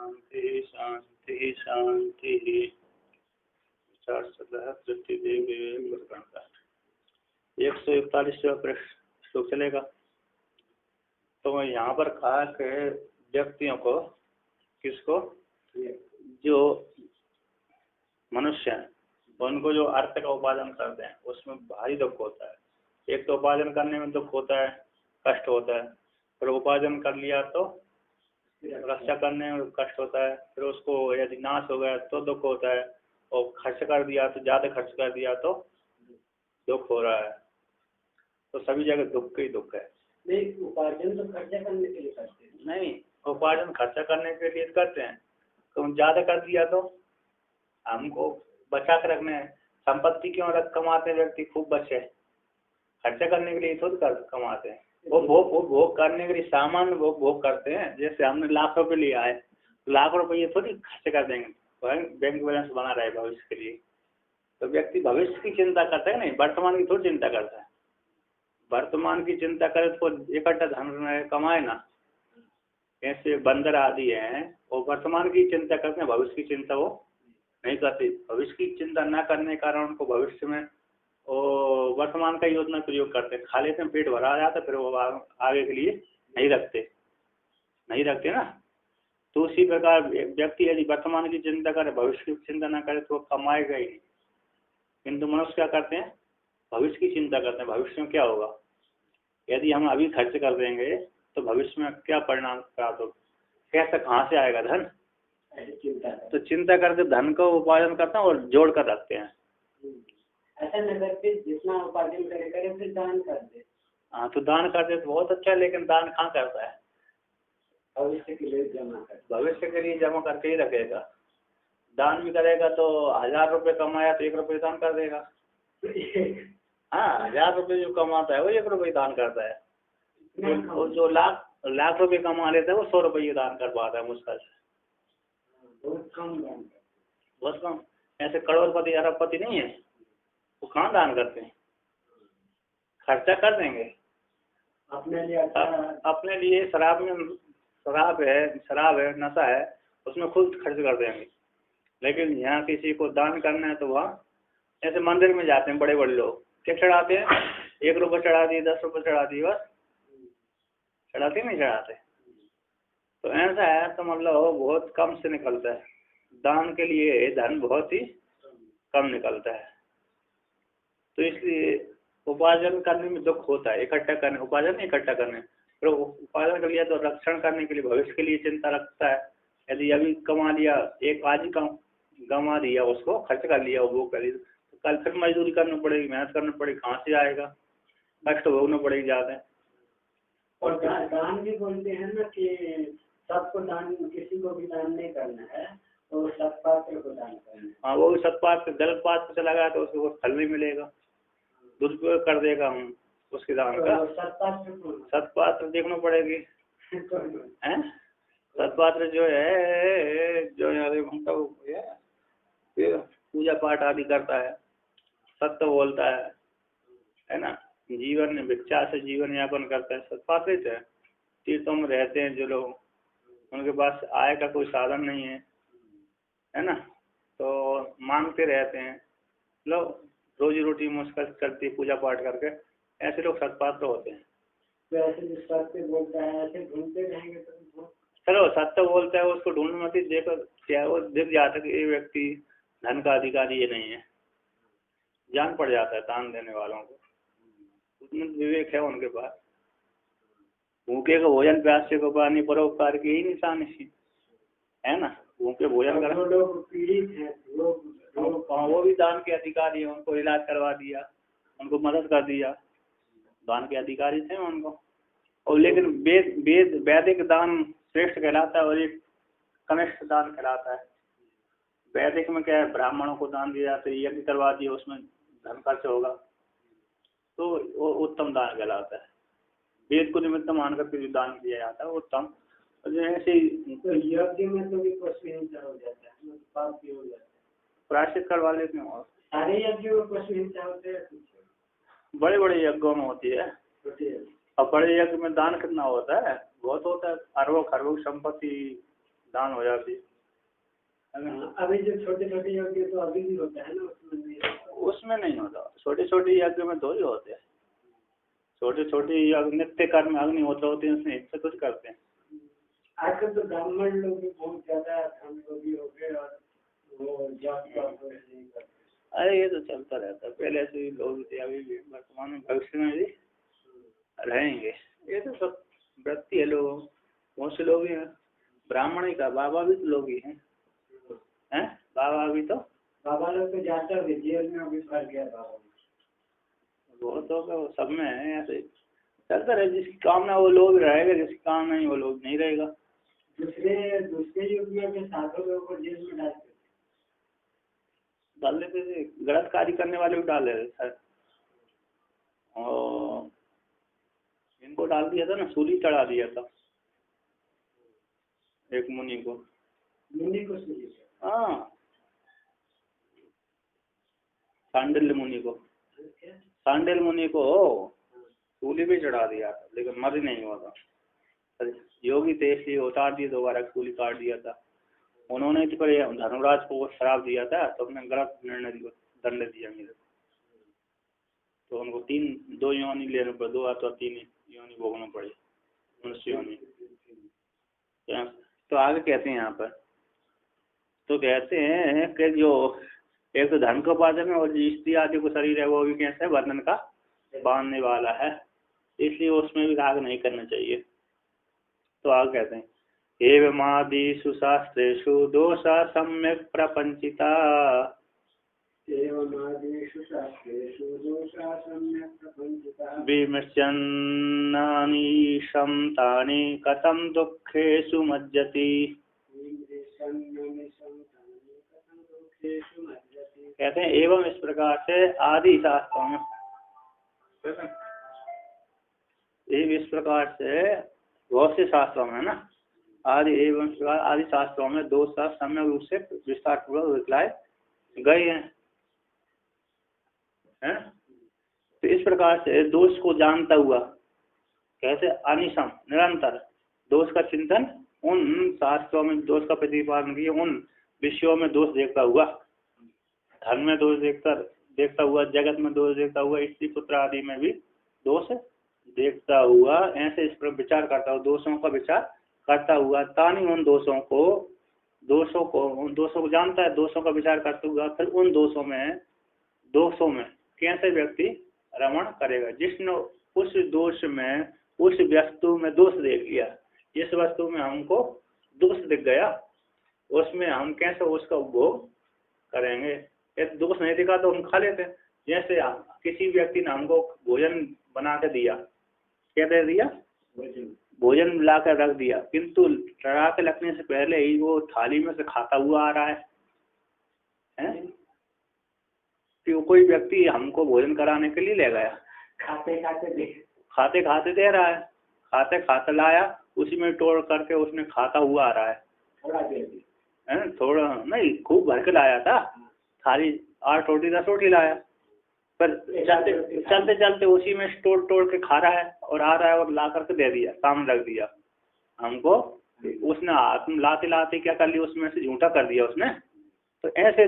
शांति शांति शांति। चार सदा पृथ्वी देव 141वां प्रश्न श्लोक चलेगा। तो यहाँ पर कहा कि व्यक्तियों को, किसको, जो मनुष्य हैं उनको जो अर्थ का उपार्जन करते हैं उसमें भारी दुख होता है। एक तो उपार्जन करने में दुख होता है, कष्ट होता है, फिर उपार्जन कर लिया तो रक्षा करने में कष्ट होता है, फिर उसको यदि नाश हो गया तो दुख होता है, और खर्च कर दिया तो ज़्यादा खर्च कर दिया तो दुख हो रहा है। तो सभी जगह दुख ही दुख है। नहीं, उपार्जन तो खर्चा करने के लिए करते हैं। नहीं, उपार्जन खर्चा करने के लिए करते हैं, तो ज़्यादा कर दिया तो हमको बचा कर रखने हैं। संपत्ति क्यों रख कमाते हैं व्यक्ति, खूब बचे, खर्चा करने के लिए थोड़ी कमाते हैं। वो भोग करने के लिए सामान भोग करते हैं। जैसे हमने लाख रुपए लिया है, लाख रुपये थोड़ी खर्च कर देंगे, बैंक बैलेंस बना रहे भविष्य के लिए। तो व्यक्ति भविष्य की चिंता करता है, नहीं वर्तमान की थोड़ी चिंता करता है। वर्तमान की चिंता करे तो इकट्ठा धन कमाए ना। ऐसे बंदर आदि हैं वो वर्तमान की चिंता करते हैं, भविष्य की चिंता वो नहीं करते। भविष्य की चिंता न करने के कारण उनको भविष्य में वो वर्तमान का योजना प्रयोग करते हैं। खा लेते हैं, पेट भरा जाता है, फिर वो आगे के लिए नहीं रखते ना। तो उसी प्रकार व्यक्ति यदि वर्तमान की चिंता करे, भविष्य की चिंता न करे तो वो कमाएगा ही नहीं। किंतु मनुष्य क्या करते हैं, भविष्य की चिंता करते हैं, भविष्य में क्या होगा। यदि हम अभी खर्च कर देंगे तो भविष्य में क्या परिणाम प्राप्त होगा, कैसे कहाँ से आएगा धन। तो चिंता करके धन का उपार्जन करते हैं और जोड़ कर रखते हैं। ऐसा न करके जितना उपार्जन करे फिर दान कर दे। हाँ, तो दान करते तो बहुत अच्छा है, लेकिन दान कहाँ करता है, भविष्य के लिए जमा कर, भविष्य के लिए जमा करके ही रखेगा। दान भी करेगा तो 1000 रुपये कमाया तो 1 रुपये दान कर देगा। हाँ, 1000 रुपये जो कमाता है वो 1 रुपये दान करता है। वो जो लाख रुपये कमा लेता है वो 100 रुपये दान कर पाता है मुश्किल से। बहुत कम। ऐसे करोड़पति अरबपति नहीं है, वो कहाँ दान करते हैं, खर्चा कर देंगे अपने लिए। शराब है, नशा है, उसमें खुद खर्च कर देंगे। लेकिन यहाँ किसी को दान करना है तो वहाँ ऐसे मंदिर में जाते हैं बड़े बड़े लोग, क्या चढ़ाते हैं, 1 रुपये चढ़ा दिए, 10 रुपये चढ़ा दिए, बस चढ़ाते नहीं चढ़ाते। तो ऐसा है, तो मतलब बहुत कम से निकलता है दान के लिए, धन बहुत ही कम निकलता है। तो इसलिए उपार्जन करने में दुख होता है, उपार्जन इकट्ठा करने। फिर उपार्जन कर लिया तो रक्षण करने के लिए, भविष्य के लिए चिंता रखता है। यदि अभी कमा लिया, एक आज ही कमा दिया, उसको खर्च कर लिया, वो कर लिया, तो कल फिर मजदूरी करनी पड़ेगी, मेहनत करनी पड़ेगी, कहाँ से आएगा, कष्ट भोगना पड़ेगी ज़्यादा। और दान भी बोलते हैं ना कि सबको दान, किसी को भी दान नहीं करना है, तो सत्पात्र को दान करना है। हाँ, वो सत्पात्र गलत पात्र चला गया तो उसको फल नहीं मिलेगा, दुरुपयोग कर देगा हम उसके दान का। सत्पात्र देखना पड़ेगी। सत्पात्र जो है, जो पूजा पाठ आदि करता है, सत्य बोलता है ना, जीवन में भिक्षा से जीवन यापन करता है, सत्पात्र है। तीर्थों में रहते हैं जो लोग, उनके पास आय का कोई साधन नहीं है ना, तो मांगते रहते हैं लोग, रोजी रोटी मुश्किल करती है पूजा पाठ करके, ऐसे लोग सत्पात्र होते हैं। तो ऐसे सत्य बोलता है, ऐसे ढूंढते रहेंगे तो चलो सत्य बोलता है, उसको ढूंढ मत, देखो क्या वो दिख जाता है कि ये व्यक्ति धन का अधिकारी ये नहीं है, जान पड़ जाता है दान देने वालों को, उतना विवेक है उनके पास। भूखे को भोजन, प्यासे को पानी, परोपकार की ही निशानी है ना। भूखे भोजन कर, लोग पीड़ित हैं, वो भी दान के अधिकारी है, उनको इलाज करवा दिया, उनको मदद कर दिया, दान के अधिकारी थे उनको। और लेकिन वैदिक दान श्रेष्ठ कहलाता है और एक कनिष्ठ दान कहलाता है। वैदिक में क्या है, ब्राह्मणों को दान दिया जाता है, यज्ञ करवा दिया, उसमें धन खर्च होगा, तो वो उत्तम दान कहलाता है। वेद को निमित्त मान करके जो दान दिया जाता है वो उत्तम। जैसे यज्ञ में तो भी पशु हिंसा हो जाता है, पाप भी हो जाता है, प्रायश्चित करवा लेते हैं। और सारे यज्ञों में पशु हिंसा होते हैं, बड़े बड़े यज्ञों में होती है। और बड़े यज्ञ में दान कितना होता है, बहुत होता है, अरबों खरबों संपत्ति दान हो जाती। अभी जो छोटे छोटे यज्ञ तो अभी भी होता है ना, उसमें नहीं होता। छोटे छोटे यज्ञ में थोड़ी होते हैं। छोटे छोटे यज्ञ नित्य कर्म अग्निहोत्र होते हैं, उसमें इससे कुछ करते हैं। आजकल तो ब्राह्मण लोग भी बहुत ज्यादा धर्मयोगी हो गए और वो जॉब नहीं करते। अरे ये तो चलता रहता है, पहले से ही लोग थे, अभी भी वर्तमान में भविष्य में भी रहेंगे। ये तो सब वृत्ति है लोगों। बहुत से लोग हैं ब्राह्मण ही का, बाबा भी तो लोग ही हैं। बाबा भी तो, बाबा लोग तो जाते हैं जेल में, अभी फंस गया बाबा। वो तो सब में है, ऐसे चलता रहे। जिसकी कामना वो लोग रहेगा, जिसकी काम नहीं वो लोग नहीं रहेगा। दूसरे युगियों के साधु लोगों को जेल में डाल देते थे, गलत कार्य करने वाले भी डाल देते थे। और इनको डाल दिया था ना, सूली चढ़ा दिया था एक मुनि को। हाँ, सांडिल्य मुनि को। सांडिल्य मुनि को सूली भी चढ़ा दिया था, लेकिन मर नहीं हुआ था। योगी थे इसलिए उतार दिए, दोबारा सूली काट दिया था। उन्होंने तो पर धर्मराज को शराब दिया था, तो उन्होंने गलत निर्णय दिया, दंड दिया मेरे। तो उनको 2 योनि लेने पड़े, 2 अथवा 3 योनि भोगना पड़े, मनुष्य योनि। तो आगे कहते हैं यहाँ पर, तो कहते हैं कि जो एक तो धन का उपार्जन है, और स्त्री आदि को शरीर है वो भी कैसे बंधन का बांधने वाला है, इसलिए उसमें भी राग नहीं करना चाहिए। तो आगे कहते हैं, एवमादिषु शास्त्रेषु दोषा सम्यक् प्रपंचिता, विमृश्यन्नानीशं तानि कथं दुःखेषु मज्जति। कहते हैं एवं इस प्रकार से आदि शास्त्रों में, इस प्रकार से बहुत से शास्त्रों में ना, आदि एवं आदि शास्त्रों में दोष सम्यक रूप से विस्तार पूर्वक दिखलाए गए हैं। तो इस प्रकार से दोष को जानता हुआ, कैसे अनिशम निरंतर दोष का चिंतन, उन शास्त्रों में दोष का प्रतिपादन किया, उन विषयों में दोष देखता हुआ, धर्म में दोष देखता हुआ, जगत में दोष देखता हुआ, स्त्री पुत्र आदि में भी दोष देखता हुआ, ऐसे इस पर विचार करता हुआ, दोषों का विचार करता हुआ, तानी उन दोषों को जानता है, दोषों का विचार करते हुआ, फिर उन दोषों में कैसे व्यक्ति रमण करेगा। जिसने उस दोष में, उस वस्तु में दोष देख लिया, जिस वस्तु में हमको दोष दिख गया, उसमें हम कैसे उसका उपभोग करेंगे। यदि दोष नहीं दिखा तो हम खा लेते हैं। जैसे किसी व्यक्ति ने हमको भोजन बना के दिया, क्या दे दिया, भोजन ला कर रख दिया, किंतु लड़ा के लगने से पहले ही वो थाली में से खाता हुआ आ रहा है। कि कोई व्यक्ति हमको भोजन कराने के लिए ले गया, खाते खाते दे रहा है, खाते खाते लाया, उसी में तोड़ करके उसने खाता हुआ आ रहा है। थोड़ा नहीं, खूब भर के लाया था, थाली 8 रोटी 10 रोटी लाया, पर चलते चलते उसी में तोड़ के खा रहा है और आ रहा है, और ला करके दे दिया, सामने रख दिया हमको। उसने हाथ में लाते लाते क्या कर लिया, उसमें से झूठा कर दिया उसने। तो ऐसे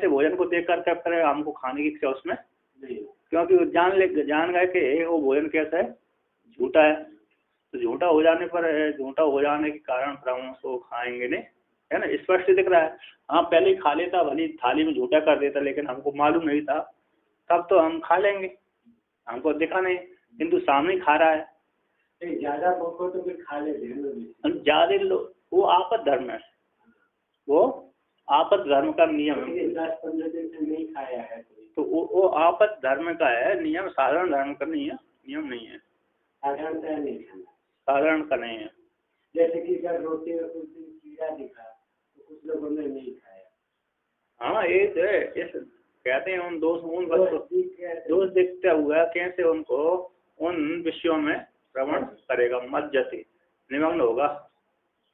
भोजन को देख करके फिर हमको खाने की इच्छा उसमें, क्योंकि वो जान गए कि वो भोजन कैसा है, झूठा है। तो झूठा हो जाने के कारण फिर हम उसको खाएंगे नहीं, है ना, स्पष्ट दिख रहा है। हाँ, पहले ही खा लेता, भली थाली में झूठा कर देता, लेकिन हमको मालूम नहीं था, तब तो हम खा लेंगे, हमको दिखा नहीं, किंतु सामने खा रहा है। ज्यादा भूखो तो फिर खा लेते, ज्यादा लोग, वो आपद धर्म है, वो आपद धर्म का नियम है। 10-15 दिन से नहीं खाया है तो वो आपद धर्म का है नियम, साधारण धर्म का नहीं है, नियम नहीं है, साधारण का नहीं है। जैसे कि जब रोटी में कुछ दिन कीड़ा दिखा तो कुछ लोगों ने नहीं खाया। हाँ, ये कहते हैं उन दोष देखते हुआ कैसे उनको उन विषयों में श्रवण करेगा, मज्जति निमग्न होगा।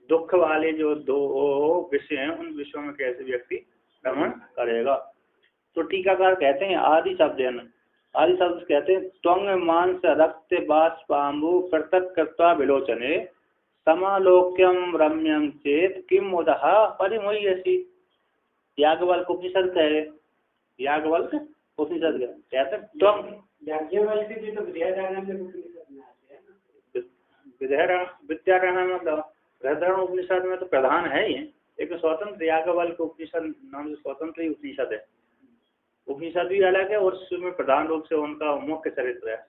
दुख वाले जो 2 विषय हैं, उन विषयों में कैसे व्यक्ति श्रवण करेगा। तो टीकाकार कहते हैं आदि शब्द कहते हैं त्वंग मांस रक्त बाष्पाम्बु पृथक कृत्वा विलोचने समालोक्यम रम्यम चेत किम मुदः परिमुह्यसि। याज्ञवल्क्य उपनिषद कहे, याज्ञवल्क्य उपनिषद कहते तुम याज्ञवल्क्य जी तो विद्यारण्य में उपनिषद में आते हैं ना। विद्यारण्य मतलब बृहदारण्य उपनिषद में तो प्रधान है ही, एक स्वतंत्र याज्ञवल्क्य उपनिषद नाम से स्वतंत्र ही उपनिषद है। उपनिषद भी अलग है और उसमें प्रधान रूप से उनका मुख्य चरित्र है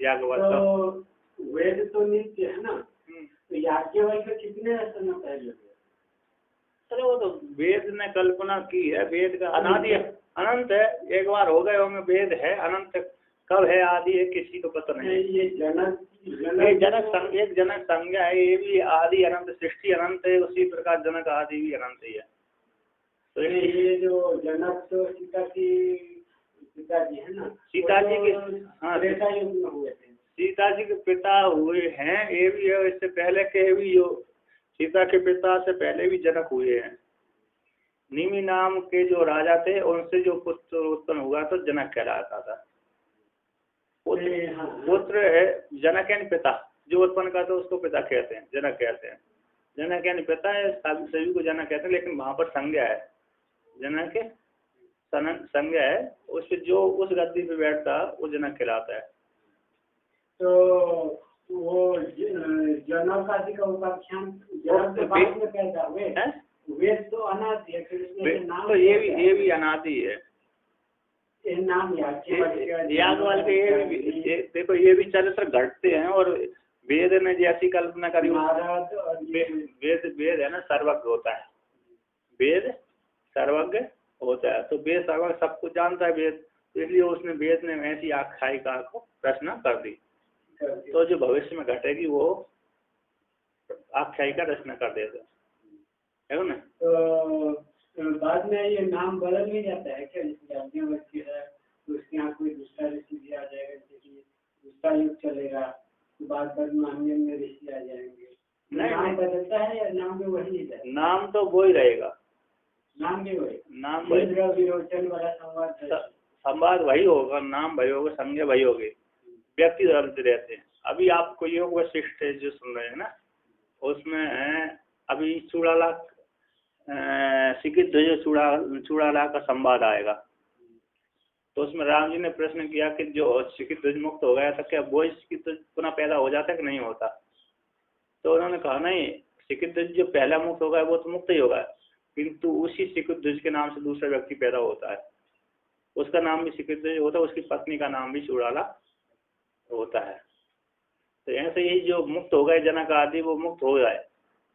याज्ञवल्क्य। तो वेद तो नित्य है ना, तो याज्ञवल्क्य कितने समय पहले हुए? अरे वो तो वेद ने कल्पना की है, वेद का अनादि है, अनंत है, एक बार हो गए होंगे, वेद है अनंत, कब है आदि है किसी को पता नहीं। ये जनक एक जनक संज्ञा है, ये भी आदि अनंत, सृष्टि अनंत है, उसी प्रकार जनक आदि भी अनंत ही है। तो ये जो जनक तो सीता की पिताजी है ना, सीता जी के, हाँ त्रेता युग में हुए थे। सीता जी के पिता हुए हैं, ये भी है, इससे पहले के भी जो सीता के पिता से पहले भी जनक हुए हैं। निमि नाम के जो राजा थे उनसे जो पुत्र उत्पन्न हुआ तो जनक कहलाता था। पुत्र है जनक यानी पिता, जो उत्पन्न करता है उसको पिता कहते हैं, जनक कहते हैं। जनक यानी पिता है, सभी को जनक कहते हैं, लेकिन वहाँ पर संज्ञा है, जनक संज्ञा है, उससे जो उस गद्दी पे बैठता वो जनक कहलाता है। तो वो जनक आदि का उपाख्यान जनक के बाद में पैदा हुए, वेद तो अनादि है, फिर इसमें नाम तो ये भी अनादि है, नाम याज्ञवल्क्य। ये भी देखो, ये भी चरित्र घटते हैं, और वेद ने जैसी कल्पना करी, वेद है ना सर्वज्ञ होता है, वेद सर्वज्ञ होता है, तो वेद सर्वज्ञ सब कुछ जानता है वेद, तो इसलिए उसने वेद ने ऐसी आख्यायिका को रचना कर दी, तो जो भविष्य में घटेगी वो आख्यायिका रचना कर देता है ना। तो बाद में ये नाम बदल भी जाता है क्या? जैसे याज्ञवल्क्य है तो उसके यहाँ कोई दूसरा ऋषि भी आ जाएगा, जैसे कि दूसरा युग चलेगा तो बाद में अन्य ऋषि आ जाएंगे, नाम बदलता है या नाम भी वही है? नाम तो वही रहेगा, नाम भी वही, नाम विरोचन वाला संवाद वही होगा, नाम वही होगा, संज्ञा वही होगी, व्यक्ति बदलते रहते हैं। अभी आपको योग वशिष्ठ जो सुन रहे हैं ना, उसमें अभी चूड़ाला सिकित चूड़ाला का संवाद आएगा, तो उसमें राम जी ने प्रश्न किया कि जो सिकित ध्वज मुक्त हो गया था, क्या वो सिकित ध्वज पुनः पैदा हो जाता है कि नहीं होता? तो उन्होंने कहा नहीं, सिकित ध्वज जो पहला मुक्त हो गया वो तो मुक्त ही होगा, किंतु उसी सिकित ध्वज के नाम से दूसरा व्यक्ति पैदा होता है, उसका नाम भी सिकित ध्वज होता है, उसकी पत्नी का नाम भी चूड़ाला होता है। तो ऐसे ही जो मुक्त हो गए जनक आदि वो मुक्त हो जाए,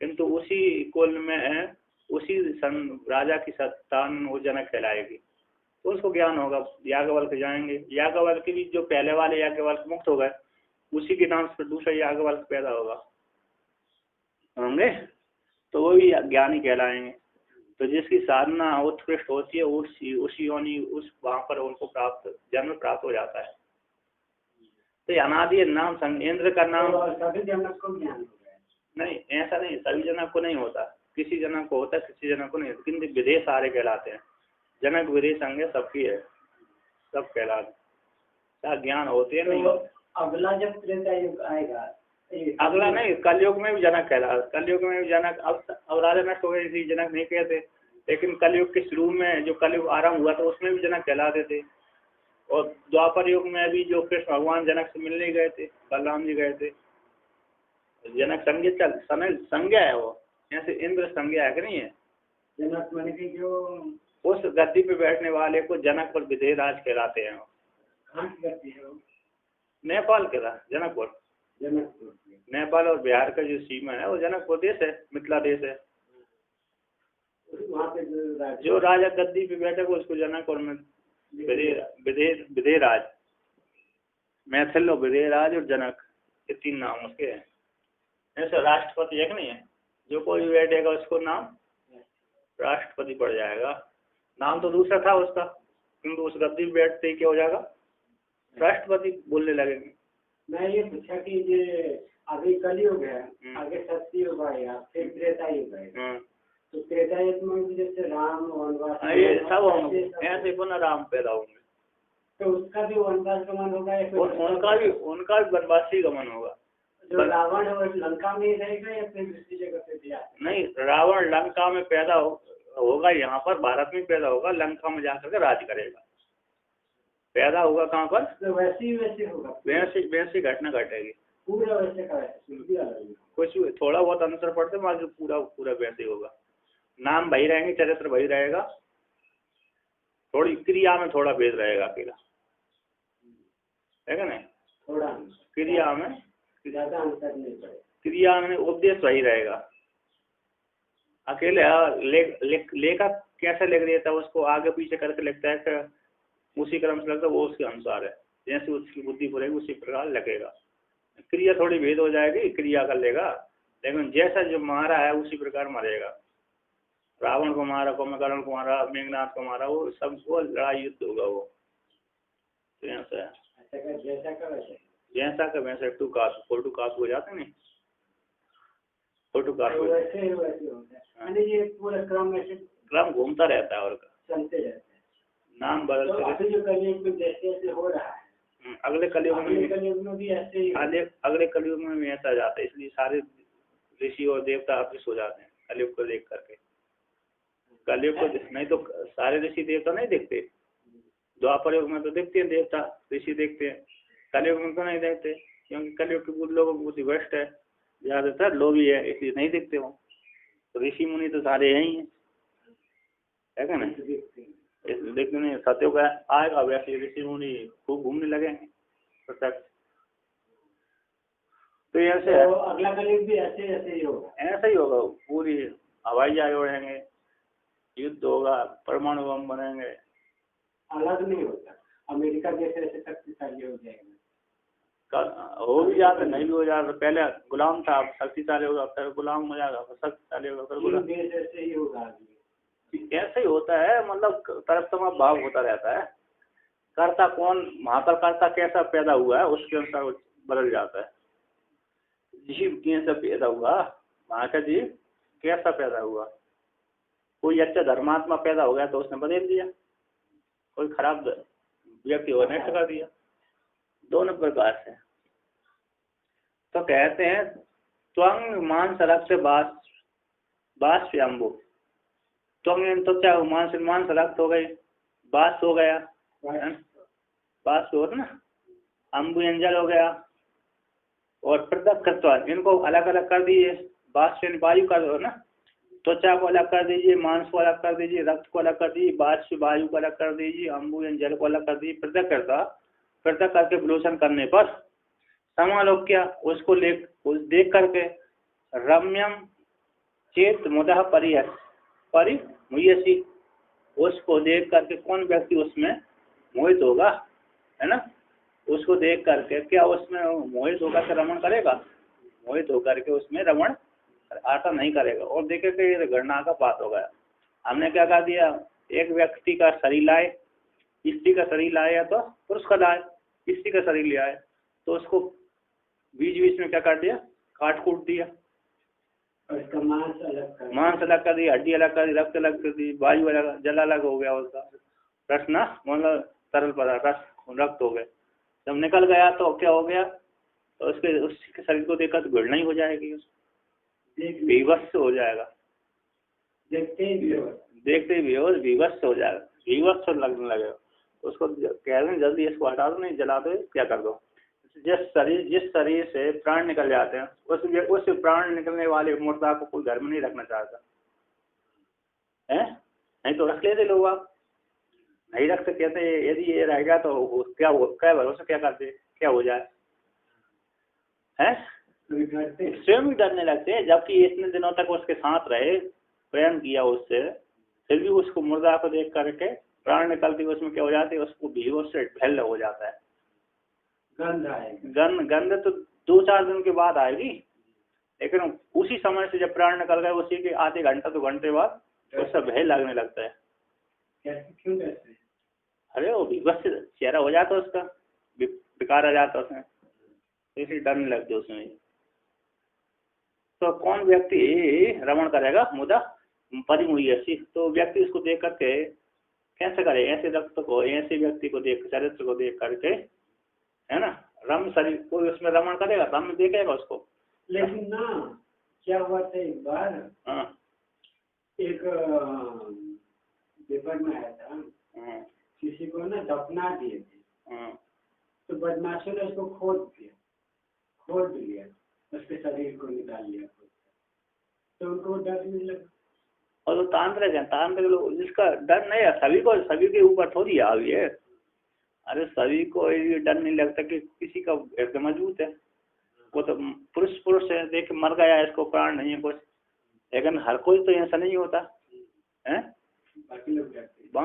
किंतु उसी कुल में उसी राजा की संतान वो जनक कहलाएगी, तो उसको ज्ञान होगा। याज्ञवल्क्य जाएंगे, याज्ञवल्क्य भी जो पहले वाले याज्ञवल्क्य मुक्त हो गए उसी के नाम से दूसरा याज्ञवल्क्य पैदा होंगे, तो वो भी ज्ञानी कहलाएंगे। तो जिसकी साधना उत्कृष्ट होती है उसी योनि उस वहाँ पर उनको जन्म प्राप्त हो जाता है। तो अनादि नाम इंद्र का नाम सभी जनक को ज्ञान नहीं, ऐसा नहीं, सभी जनक को नहीं होता, किसी जनक को होता है, किसी जनक को नहीं होता, किंतु विदेह सारे कहलाते हैं, जनक विदेह संज्ञा सबकी है, सब कहलाते, क्या ज्ञान होते हैं नहीं होते। अगला जब त्रेता युग आएगा, अगला नहीं, कलयुग में भी जनक कहला, कलयुग में भी जनक, अब राजा नष्ट हो गए इसलिए जनक नहीं कहते, लेकिन कलयुग के शुरू में जो कलयुग आरंभ हुआ था उसमें भी जनक कहलाते थे, और द्वापर युग में भी जो कृष्ण भगवान जनक से मिलने गए थे, बलराम जी गए थे, जनक संज्ञा है वो, ऐसे इंद्र संज्ञा है कि नहीं है। जनक मन की जो उस गद्दी पे बैठने वाले को जनक और विदेह राज कहलाते हैं। कहाँ की गद्दी है वो? नेपाल के जनकपुर, नेपाल और बिहार का जो सीमा है वो जनकपुर देश है, मिथिला देश है। वहाँ पे जो राजा गद्दी पे बैठे उसको जनक और विदेह राज, मैथिल और विदेह राज और जनक, ये तीन नाम उसके हैं। ऐसे राष्ट्रपति एक नहीं है, जो कोई भी बैठेगा उसको नाम राष्ट्रपति पड़ जाएगा, नाम तो दूसरा था उसका, किंतु उस गद्दी पे बैठते ही क्या हो जाएगा, राष्ट्रपति बोलने लगेंगे। मैं ये पूछा कि ये अभी कलयुग है, आगे सत्ययुग आएगा, फिर त्रेता युग आएगा, तो त्रेता युग में जैसे राम वनवास ये सब होंगे, ऐसे पुनः राम पैदा होंगे, तो उसका भी वनवास गमन होगा या उनका भी वनवासी गमन होगा। जो रावण है वो लंका में ही रहेगा या फिर दूसरी जगह पे भी आता नहीं, रावण लंका में पैदा होगा, यहाँ पर भारत में पैदा होगा, लंका में जाकर के राज करेगा। पैदा होगा कहाँ पर? तो वैसे होगा, वैसी घटना घटेगी, पूरा वैसे का वैसे, कुछ थोड़ा बहुत अंतर पड़ते, बाकी पूरा वैसे ही होगा। नाम वही रहेंगे, चरित्र वही रहेगा, थोड़ी क्रिया में थोड़ा भेद रहेगा अकेला, है क्या नहीं? थोड़ा क्रिया में ज्यादा अंतर नहीं पड़ेगा, क्रिया में उपदेश वही रहेगा। अकेले लेखक कैसे लिख देता है, उसको आगे पीछे करके लिखता है कि उसी क्रम से लगता है, वो उसके अनुसार है, जैसे उसकी बुद्धि पूरेगी उसी प्रकार लगेगा। क्रिया थोड़ी भेद हो जाएगी, क्रिया कर लेगा, लेकिन जैसा जो मारा है उसी प्रकार मरेगा। रावण को मारा, कुंभकर्ण को मारा, मेघनाथ को मारा, वो सब वो लड़ाई युद्ध होगा वो। तो ऐसा है, जैसा का वैसे फोटो कास्ट हो जाते नहीं, फोटो कास्ट वैसे होता है। ये पूरा क्रम घूमता रहता है और चलते रहता है, नाम बदलते। जो कलयुग में जैसे हो रहा है, अगले कलयुग में भी ऐसे ही, अगले कलयुग में भी ऐसा जाता है, इसलिए सारे ऋषि और देवता अदृश्य हो जाते हैं कलयुग को देख करके। कलयुग को नहीं तो सारे ऋषि देवता नहीं देखते, द्वापर युग में तो देखते हैं देवता ऋषि देखते हैं, कलयुग में तो नहीं देखते, क्योंकि कलयुग के लोगों की बुद्धि भ्रष्ट है, ज्यादातर लोभी है, इसलिए नहीं देखते हो। तो ऋषि मुनि तो सारे यही है क्या नहीं? देखते नहीं, सत्योग का आएगा वैसे ऋषि मुनि खूब घूमने लगेंगे प्रत्यक्ष। तो ऐसे तो अगला कलयुग भी ऐसे ही होगा, ऐसा ही होगा। पूरी हवाई जहाज उड़ेंगे, युद्ध होगा, परमाणु बम बनेंगे। अलग नहीं होता, अमेरिका जैसे ऐसे शक्तिशाली हो जाएगा, हो भी जाता, नहीं भी हो जाता। पहले गुलाम था, अब शक्तिशाली होगा, फिर गुलाम हो जाएगा, फिर शक्तिशाली होगा, फिर गुलाम। ऐसे ही होगा, ऐसे ही होता है, मतलब तरफ भाव होता रहता है। कर्ता कौन, वहाँ पर कर्ता कैसा पैदा हुआ है उसके अनुसार बदल जाता है। जीव कैसा पैदा हुआ, वहाँ का जीव कैसा पैदा हुआ। कोई अच्छा धर्मात्मा पैदा हो गया तो उसने बदल दिया, कोई खराब व्यक्ति हो नष्ट कर दिया, दोनों प्रकार से। तो कहते हैं त्वंग मांस रक्त बास अम्बु। त्वंग तो क्या मांस रक्त हो गई, बास हो गया, बास हो ना, अम्बु अंजल हो गया, और पृथक कृत्वा इनको अलग अलग कर दीजिए। बास से वायु कर दो ना, त्वचा को अलग कर दीजिए, मांस को अलग कर दीजिए, रक्त को अलग कर दीजिए, बास से वायु को अलग कर दीजिए, अम्बु जल को अलग कर दीजिए। पृथक करता, पृथक करके विलोचन करने पर समालोक्य उसको देख करके रम्यम चेत मुदह परिमुयसी, उसको देख करके कौन व्यक्ति उसमें मोहित होगा, है ना? उसको देख करके क्या उसमें मोहित होकर के रमण करेगा? मोहित होकर के उसमें रमण आशा नहीं करेगा। और देखे कि ये घटना का बात हो गया, हमने क्या कर दिया, एक व्यक्ति का शरीर लाए, स्त्री का शरीर लाए या तो पुरुष का लाए, स्त्री का शरीर ले आए, तो उसको बीच में क्या कर दिया, काट कूट दिया, उसका मांस अलग कर दी, हड्डी अलग कर दी, रक्त अलग कर दी, वायु अलग, जल अलग हो गया, उसका रस ना मतलब तरल पदार्थ रस रक्त हो गए। जब निकल गया तो क्या हो गया, तो उसके शरीर को देखकर तो घृणा ही हो जाएगी, विवश हो जाएगा, देखते ही विवश हो जाएगा, विवश लगने लगेगा। उसको कह दें जल्दी इसको हटा दो, नहीं जला दो, क्या कर दो। जिस शरीर से प्राण निकल जाते हैं उस प्राण निकलने वाले मुर्दा को कोई घर में नहीं रखना चाहता है, नहीं तो रख लेते लोग, आप नहीं रख सकते, कहते यदि ये रहेगा तो क्या भरोसा, क्या करते, क्या हो जाए, हैं? स्वयं भी डरने लगते हैं, जबकि इतने दिनों तक उसके साथ रहे, प्रेम किया उससे, फिर भी उसको मुर्दा को देख करके प्राण निकलती है, उसमें क्या हो जाती है, उसको बेहोश से ढल हो जाता है, गंध तो 2-4 दिन के बाद आएगी, लेकिन उसी समय से जब प्राण निकल गए उसी के आधे घंटा 2 घंटे बाद उससे भय लगने लगता है। क्यों कैसे? अरे वो विवश चेहरा हो जाता है, उसका विकार आ जाता है उसमें, इसलिए डरने लगते उसमें। तो कौन व्यक्ति रमण करेगा मुदा परिमुयसी, तो व्यक्ति उसको देख करके कैसे करे, ऐसे रक्त को, ऐसे व्यक्ति को देख, चरित्र को देख करके, है ना, रम शरीर कोई उसमें रमण करेगा, रम देखेगा उसको। लेकिन ना क्या हुआ था एक बार, हाँ एक पेपर में आया था, किसी को ना दफना दिए थे, तो बदमाशों ने उसको खोद लिया, उसके शरीर को निकाल लिया, तो उनको डर नहीं लगा। और वो तांत्रिक है, तांत्रिक लोग जिसका डर नहीं है, सभी के ऊपर थोड़ी आ गई है। अरे सभी को ये डर नहीं लगता कि किसी का हृदय मजबूत है, वो तो पुरुष है, देख मर गया, इसको प्राण नहीं है कुछ, लेकिन हर कोई तो ऐसा नहीं होता है। बाकी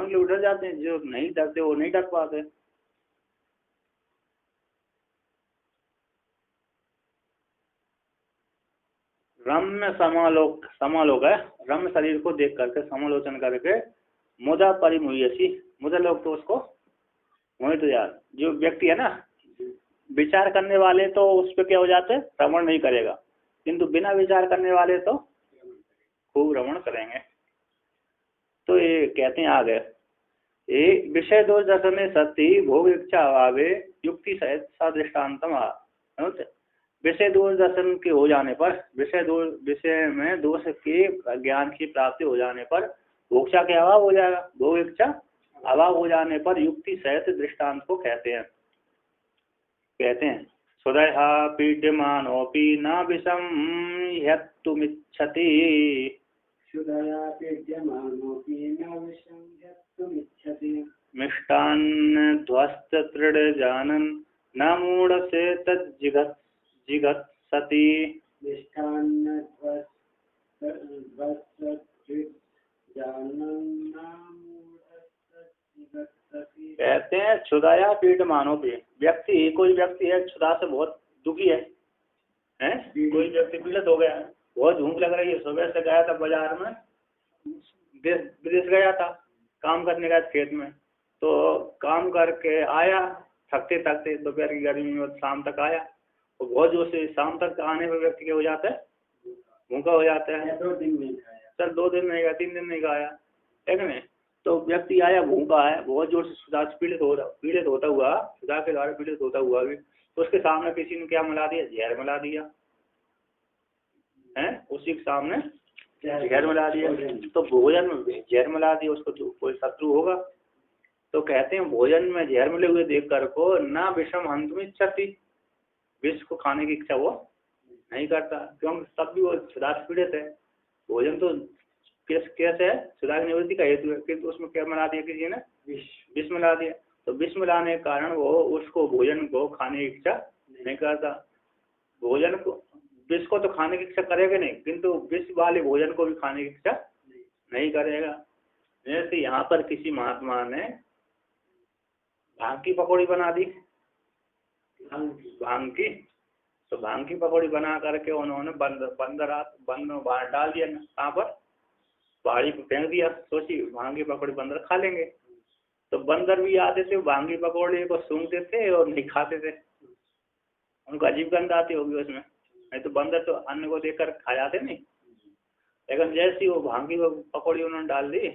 लोग डर जाते हैं, जो नहीं डरते वो नहीं डर पाते। रम्य समालोक है, रम्य शरीर को देख करके समालोचन करके मुदा परिमुयसी, मुदा लोग तो उसको मोहित हो जाते। जो व्यक्ति है ना, विचार करने वाले तो उस पर क्या हो जाते, रमण नहीं करेगा, किंतु बिना विचार करने वाले तो खूब रमण करेंगे। तो ये कहते हैं आगे, ये विषय दोष दर्शन सत्य भोग इच्छा अभावे युक्ति सहित सदृष्टान्तम। विषय दोष दर्शन के हो जाने पर, विषय में दोष के ज्ञान की प्राप्ति हो जाने पर भोक्ता के अभाव हो जाएगा, भोग इच्छा अभाव हो जाने पर युक्ति सहित दृष्टांत को कहते हैं। सुदया पीड्यमानोऽपि न विषम ह्यक्तुमिच्छति, मिष्टान्नध्वस्ततृणजानन् न मूढसे तज्जिघत्सति। कहते हैं क्षुधाया पीड्यमानोऽपि, व्यक्ति कोई व्यक्ति है क्षुधा से बहुत दुखी है, कोई व्यक्ति पीड़ित हो गया है, बहुत भूख लग रही है, सुबह से गया था बाजार में, विदेश गया था काम करने का खेत में, तो काम करके आया थकते थकते, दोपहर की गर्मी में शाम तक आया, तो बहुत जोर से शाम तक आने पर व्यक्ति क्या हो जाता है, भूखा हो जाता है। 2 दिन नहीं खाया, चल 2 दिन नहीं खाया, 3 दिन नहीं खाया, ठीक है। तो व्यक्ति आया भूखा है, बहुत जोर से सुधा से पीड़ित होता हुआ, सुधा के द्वारा पीड़ित होता हुआ भी, तो उसके सामने किसी ने क्या मिला दिया, जहर मिला दिया है, उसी के सामने जहर मिला दिया, तो भोजन में जहर मिला दिया, उसको तो कोई शत्रु होगा। तो कहते हैं भोजन में जहर मिले हुए देख कर को ना विषम हंत में इच्छति, विष को खाने की इच्छा वो नहीं करता, क्योंकि तब भी वो सुधा से पीड़ित है। भोजन तो कैसे है, सुधा की निवृत्ति का हेतु है, किंतु उसमें क्या मिला दिया किसी ने, विष मिला दिया, तो विष मिलाने के कारण वो उसको भोजन को खाने की इच्छा नहीं करता। भोजन को, विष को तो खाने की इच्छा करेगा नहीं, किंतु विष वाले भोजन को भी खाने की इच्छा नहीं करेगा। जैसे यहाँ पर किसी महात्मा ने भांग की पकौड़ी बना दी, भांग की, तो भांग की पकौड़ी बना करके उन्होंने बंदर बाहर डाल दिया, कहाँ पर, पहाड़ी पर फेंक दिया, सोची भांग की पकौड़ी बंदर खा लेंगे। तो बंदर भी आते थे, भांग की पकौड़ी को सूंघते थे और नहीं खाते थे, उनको अजीब गंध आती होगी उसमें, नहीं तो बंदर तो अन्न को देखकर खा जाते नहीं, लेकिन जैसी वो भांग की पकौड़ी उन्होंने डाल दी,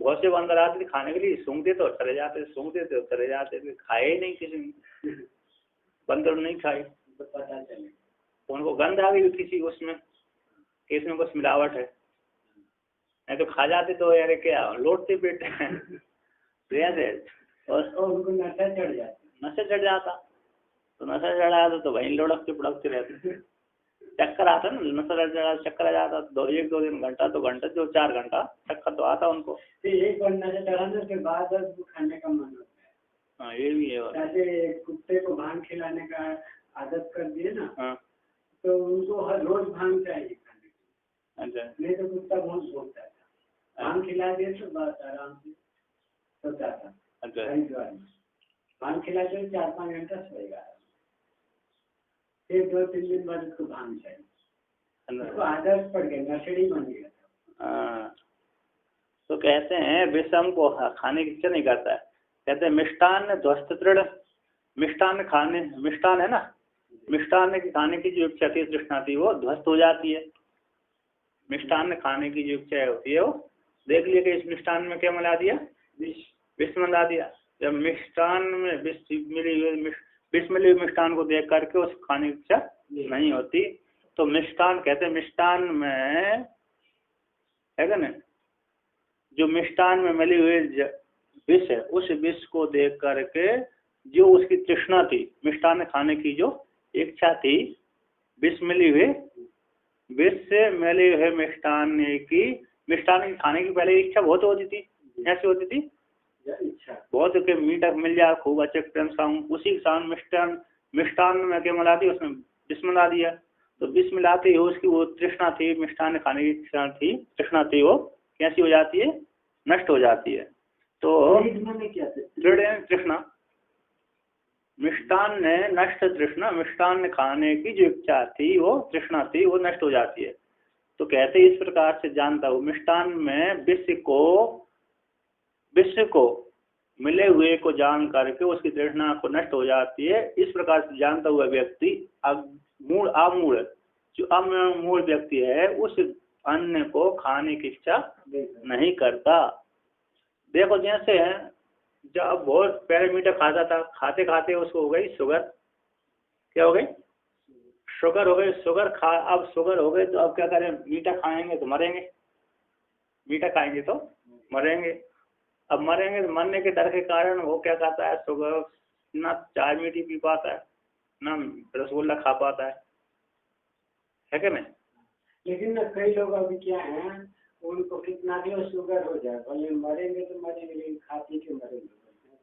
बहुत से बंदर आते थे खाने के लिए, सूंघते तो चले जाते, सूंघते थे चले जाते थे, खाए ही नहीं किसी ने, बंदर नहीं खाए, तो पता चले उनको गंध आ गई किसी उसमें कि इसमें कुछ मिलावट है, नहीं तो खा जाते तो यार क्या लौटते पेट और उनको नशा चढ़ जाता, तो नशा चढ़ा तो वहीं लुढ़कते रहते, चक्कर आता ना, नशा चक्कर आ जाता, 1-2 दिन घंटा तो घंटा जो 4 घंटा चक्कर तो आता उनको। एक बार नशा चढ़ाने के बाद खाने का मन होता है। हाँ ये भी है, जैसे कुत्ते को भांग खिलाने का आदत कर दिए ना, तो उनको हर रोज भांग चाहिए खाने को। अच्छा, नहीं तो कुत्ता बहुत भोगता था, भांग खिला दिए तो बस आराम से सोता था। अच्छा, भांग खिला के 4-5 घंटा सोएगा, फिर 2-3 दिन बाद उसको भांग चाहिए, उसको आदत पड़ गई, नशेड़ी बन गया। तो कहते हैं विषम को खाने की इच्छा नहीं करता है, कहते हैं मिष्टान ध्वस्त तृण, मिष्टान है ना, मिष्टान खाने की जो इच्छा थी तृष्णा थी वो ध्वस्त हो जाती है। मिष्टान खाने की जो इच्छा होती है वो, देख लिया कि इस मिष्टान में क्या मिला दिया, विष मिला दिया। जब मिष्टान में विष मिली हुई, विष मिले हुए मिष्ठान को देख करके उस खाने की इच्छा नहीं होती। तो मिष्ठान कहते हैं, मिष्ठान में है क्या ना, जो मिष्ठान में मिले हुए विष है, उस विष को देख करके जो उसकी तृष्णा थी, मिष्ठान खाने की जो इच्छा थी, विष मिले हुए विष से मिले हुए मिष्ठान खाने की पहले इच्छा बहुत होती थी। कैसे होती थी? बहुत के मीठा मिल जाए, खूब अच्छे प्रेम से खाऊं, उसी के साथ मिष्ठान में क्या मिला दी, उसमें विष मिला दिया। तो विष मिलाते ही उसकी वो तृष्णा थी, मिष्ठान खाने की तृष्णा थी, वो कैसी हो जाती है? नष्ट हो जाती है। तो तृष्णा, मिष्ठान ने नष्ट तृष्णा, मिष्ठान खाने की जो इच्छा थी, वो तृष्णा थी, वो नष्ट हो जाती है। तो कहते इस प्रकार से जानता हूँ, मिष्ठान में विष को मिले हुए को जान करके उसकी तृष्णा को नष्ट हो जाती है। इस प्रकार से जानता हुआ व्यक्ति अमूढ़ जो अमूढ़ व्यक्ति है, उस अन्न को खाने की इच्छा नहीं करता। देखो जैसे जब बहुत पहले मीठा खाता था, खाते खाते उसको हो गई शुगर। क्या हो गई? शुगर हो गई। अब शुगर हो गई तो अब क्या करें? मीठा खाएंगे तो मरेंगे, मीठा खाएंगे तो मरेंगे। अब मरेंगे तो मरने के डर के कारण वो क्या करता है, शुगर ना चाय मीठी पी पाता है, ना रसगुल्ला खा पाता है क्या नहीं? लेकिन ना कई लोग अभी क्या है, उनको कितना भी शुगर हो जाए, भले मरेंगे तो मरेंगे, लेकिन खाते के मरेंगे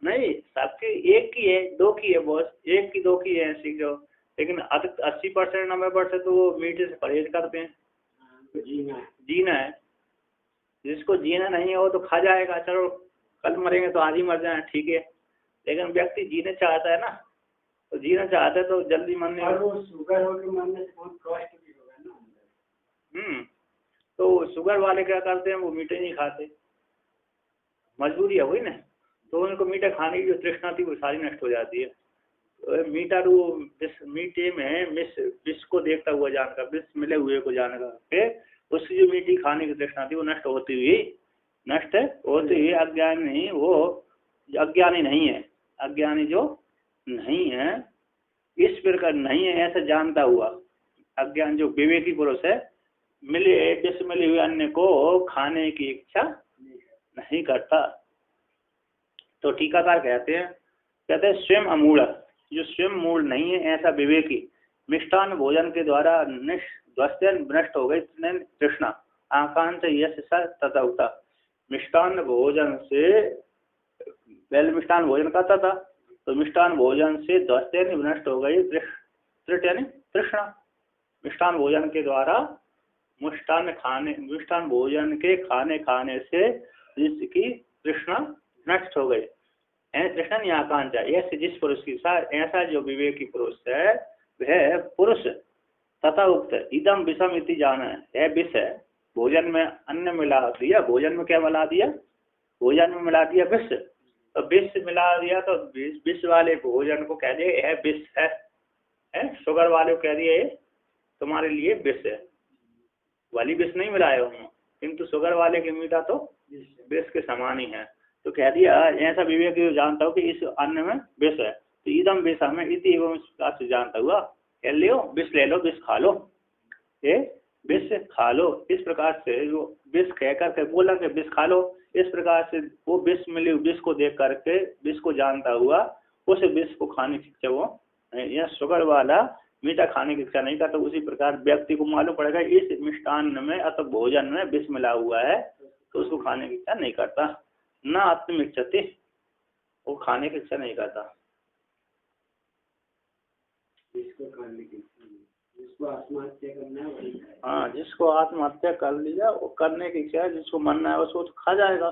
नहीं। सबके एक की है, दो की है बॉस, एक की दो की है ऐसी जो, लेकिन 80% 90% तो वो मीठे से परहेज करते हैं। तो जीना है। जिसको जीना नहीं है वो तो खा जाएगा, चलो कल मरेंगे तो आज ही मर जाए, ठीक है। लेकिन व्यक्ति जीने चाहता है ना, तो जीना चाहता है तो जल्दी मरने, और वो शुगर होकर मरने से बहुत कष्ट भी होगा ना। तो शुगर वाले क्या करते हैं, वो मीठे नहीं खाते, मजबूरी है वही ना। तो उनको मीठा खाने की जो तृष्णा थी वो सारी नष्ट हो जाती है। तो मीठे में विष को देखता हुआ जानकर, विष मिले हुए को जानकर के उसकी जो मीठी खाने की तृष्णा थी वो नष्ट होती हुई अज्ञानी, वो अज्ञानी नहीं है, अज्ञानी जो नहीं है, इस प्रकार नहीं है ऐसा जानता हुआ अज्ञान जो विवेकी पुरुष है, विष मिले हुए अन्न को खाने की इच्छा नहीं करता। तो टीकाकार कहते हैं स्वयं अमूढ़, जो स्वयं मूल नहीं है ऐसा विवेकी, मिष्टान भोजन के द्वारा नष्ट हो गई तृष्णा, आकांक्षा यश तथा उता। मिष्टान भोजन से, पहले मिष्टान भोजन करता था, तो मिष्टान भोजन से नष्ट हो गई तृष्णा। मिष्टान भोजन के द्वारा मिष्टान भोजन के खाने से जिसकी तृष्णा नष्ट हो गई, तृष्णा नहीं आकांक्षा। ऐसे जिस पुरुष की साथ, ऐसा जो विवेकी पुरुष है वह पुरुष तथा उक्त इदम विषम इति जाना है, विष है, भोजन में अन्न मिला दिया, भोजन में क्या मिला दिया? भोजन में मिला दिया विष। तो विष मिला दिया तो विष वाले भोजन को कह दिया यह विष है। शुगर वाले को कह दिया तुम्हारे लिए विष है, वाली विष नहीं मिलाए होंगे, किंतु शुगर वाले के मीठा तो विष के समान ही है। तो कह दिया ऐसा विवेक जानता हूँ कि इस अन्न में विष है, तो इदम विष में इति एवं से जानता हुआ कह लियो विष ले लो, विष खा लो, ये विष खा लो। इस प्रकार से जो विष कहकर के बोला कि विष खा लो, इस प्रकार से वो विष मिले विष को देख करके विष को जानता हुआ उस विष को खाने की इच्छा वो, यह शुगर वाला मीठा खाने की इच्छा नहीं करता। उसी प्रकार व्यक्ति को मालूम पड़ेगा इस मिष्टान्न में अथवा भोजन में विष मिला हुआ है, तो उसको खाने की इच्छा नहीं करता। न आत्मिच्छति, वो खाने की इच्छा नहीं करता। जिसको खाने की, जिसको आत्महत्या करना है वही खाए। हाँ, जिसको आत्महत्या कर लिया वो करने की इच्छा है, जिसको मरना है उसको तो खा जाएगा,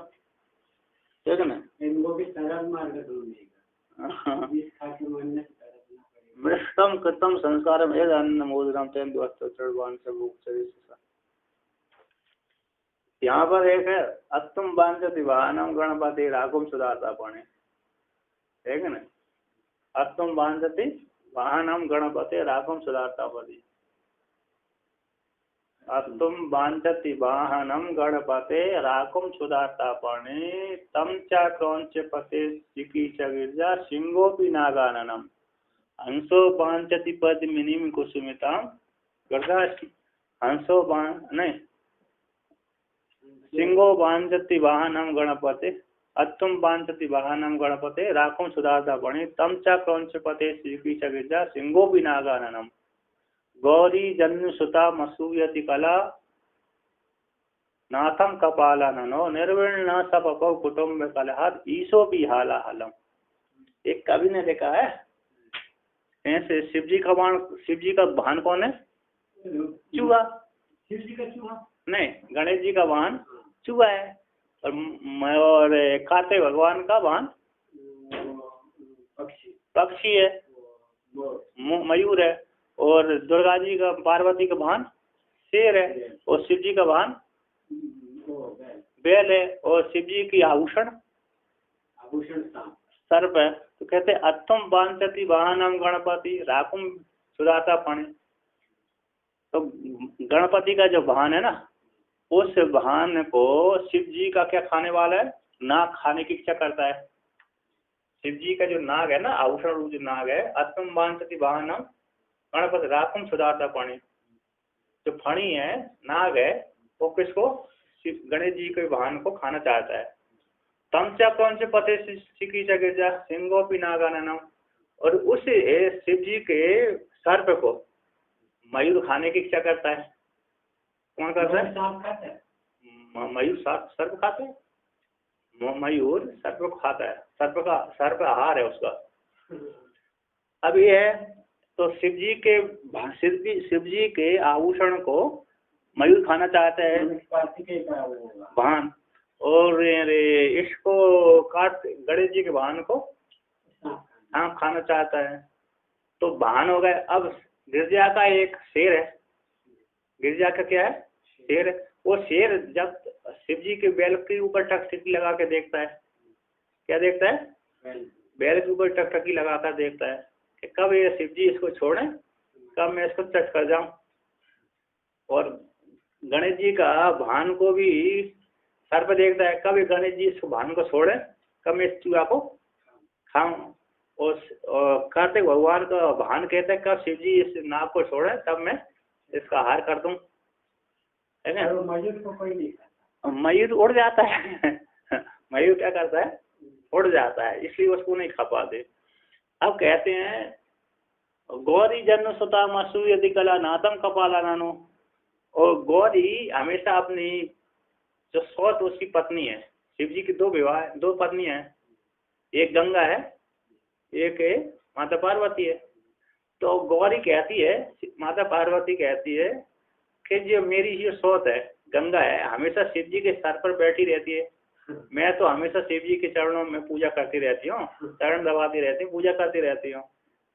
ठीक है ना। इनको भी सरल मार्ग ढूंढेगा, जिस खा के मरने से मृष्टम कृतम संस्कार में अन्न मोदरम तेन द्वान से भूख। यहाँ पर एक है अत्तम बांधति वाहनम गणपति राघुम सुधारता पणे, ठीक है ना। अत्तम बांधति वाहनम गणपति राघुम सुधारता पति, अत्तम बांधति वाहनम गणपते राघुम सुधारता पणे तम च क्रौंच पते सिकी च गिरजा सिंहोपि नागाननम हंसो वांछति पद्मिनीं कुसुमितां गर्दास्ति हंसो नहीं सिंहो वांछति वाहनम गणपते अत्तम वांछति वाहनम गणपते राखुं सुधाता पणि तम च क्रौंचपते श्रीकीश गिरिजा सिंहो नागाननम गौरी जन्म सुता मसूयति कला नाथम कपालाननो निर्विण्ण सपपौ कुटुंब कलहाद ईशो भी हाला हलम। एक कवि ने लिखा है ऐसे शिव जी का वाहन कौन है? चूहा। शिव जी का चूहा नहीं, गणेश जी का वाहन चूहा है और कार्तिक भगवान का वाहन पक्षी है, मयूर है, और दुर्गा जी का पार्वती का वाहन शेर है, और शिव जी का वाहन बैल है, और शिव जी की आभूषण सर्प है। तो कहते अत्तम वांछति वाहनम गणपति राकुम सुधाता पानी। तो गणपति का जो वाहन है ना, उस वाहन को शिव जी का क्या खाने वाला है? नाग खाने की इच्छा करता है। शिव जी का जो नाग है ना, आभूषण रूप जो नाग है, अत्तम वांछति वाहनम गणपति राकुम सुधाता पानी। जो फणी है, नाग है, वो किसको? गणेश जी के वाहन को खाना चाहता है। तम चा कौन से पते सिकी गिरजा सिंगोपी नागाननम, और उस शिव जी के सर्प को मयूर खाने की इच्छा करता है। कौन करता है? मयूर सर्प खाते हैं। मयूर सर्प को खाता है, सर्प आहार है उसका। अब ये है तो शिव जी के आभूषण को मयूर खाना चाहता है वाहन, और इसको गणेश जी के वाहन को खाना चाहता है। तो वाहन हो गए। अब गिरजा का एक शेर है, गिरजा का क्या है? शेर है। वो शेर जब शिव जी के बैल के ऊपर टकटकी लगा के देखता है, क्या देखता है? बैल के ऊपर टकटकी लगा कर देखता है कि कब ये शिव जी इसको छोड़े, कब मैं इसको चट कर जाऊं। और गणेश जी का वाहन को भी सर्प देखता है, कब गणेश जी इस वाहन को छोड़े, कब मैं इस चूहा को खाऊं। और कार्तिक भगवान का वाहन कहता है कब शिव जी इस नाग को छोड़े, तब मैं इसका आहार कर दूं, है ना? मयूर को कोई नहीं खाता। मयूर उड़ जाता है मयूर क्या करता है? उड़ जाता है, इसलिए उसको नहीं खा पाते। अब कहते हैं गौरी जन्म सुता मसू यदि कला नातम कपाला नानो, और गौरी हमेशा अपनी जो सौत उसकी पत्नी है। शिव जी की दो पत्नियां हैं, एक गंगा है, एक माता पार्वती है। तो गौरी कहती है, माता पार्वती कहती है कि जो मेरी जो सौत है गंगा है, हमेशा शिव जी के सर पर बैठी रहती है। मैं तो हमेशा शिव जी के चरणों में पूजा करती रहती हूँ, चरण दबाती रहती हूँ, पूजा करती रहती हूँ,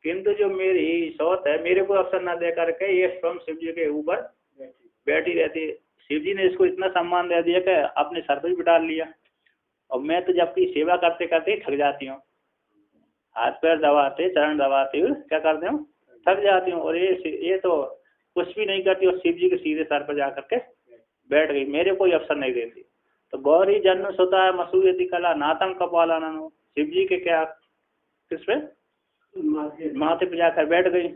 किंतु जो मेरी सौत है मेरे को अवसर न दे करके ये स्वयं शिव जी के ऊपर बैठी रहती है। शिव जी ने इसको इतना सम्मान दे दिया कि अपने सर पर भी बिठा लिया, और मैं तो जबकि सेवा करते करते थक जाती हूँ, हाथ पैर दबाते चरण दबाते हुए क्या करती हूँ, थक जाती हूँ। और ये तो कुछ भी नहीं करती, और शिव जी के सीधे सर पर जा करके बैठ गई, मेरे कोई अवसर नहीं देती। तो गौरी जन्म सुता है मसूयति कला नातम कपालाननो, शिव जी के क्या किस पे माथे पे जाकर बैठ गई।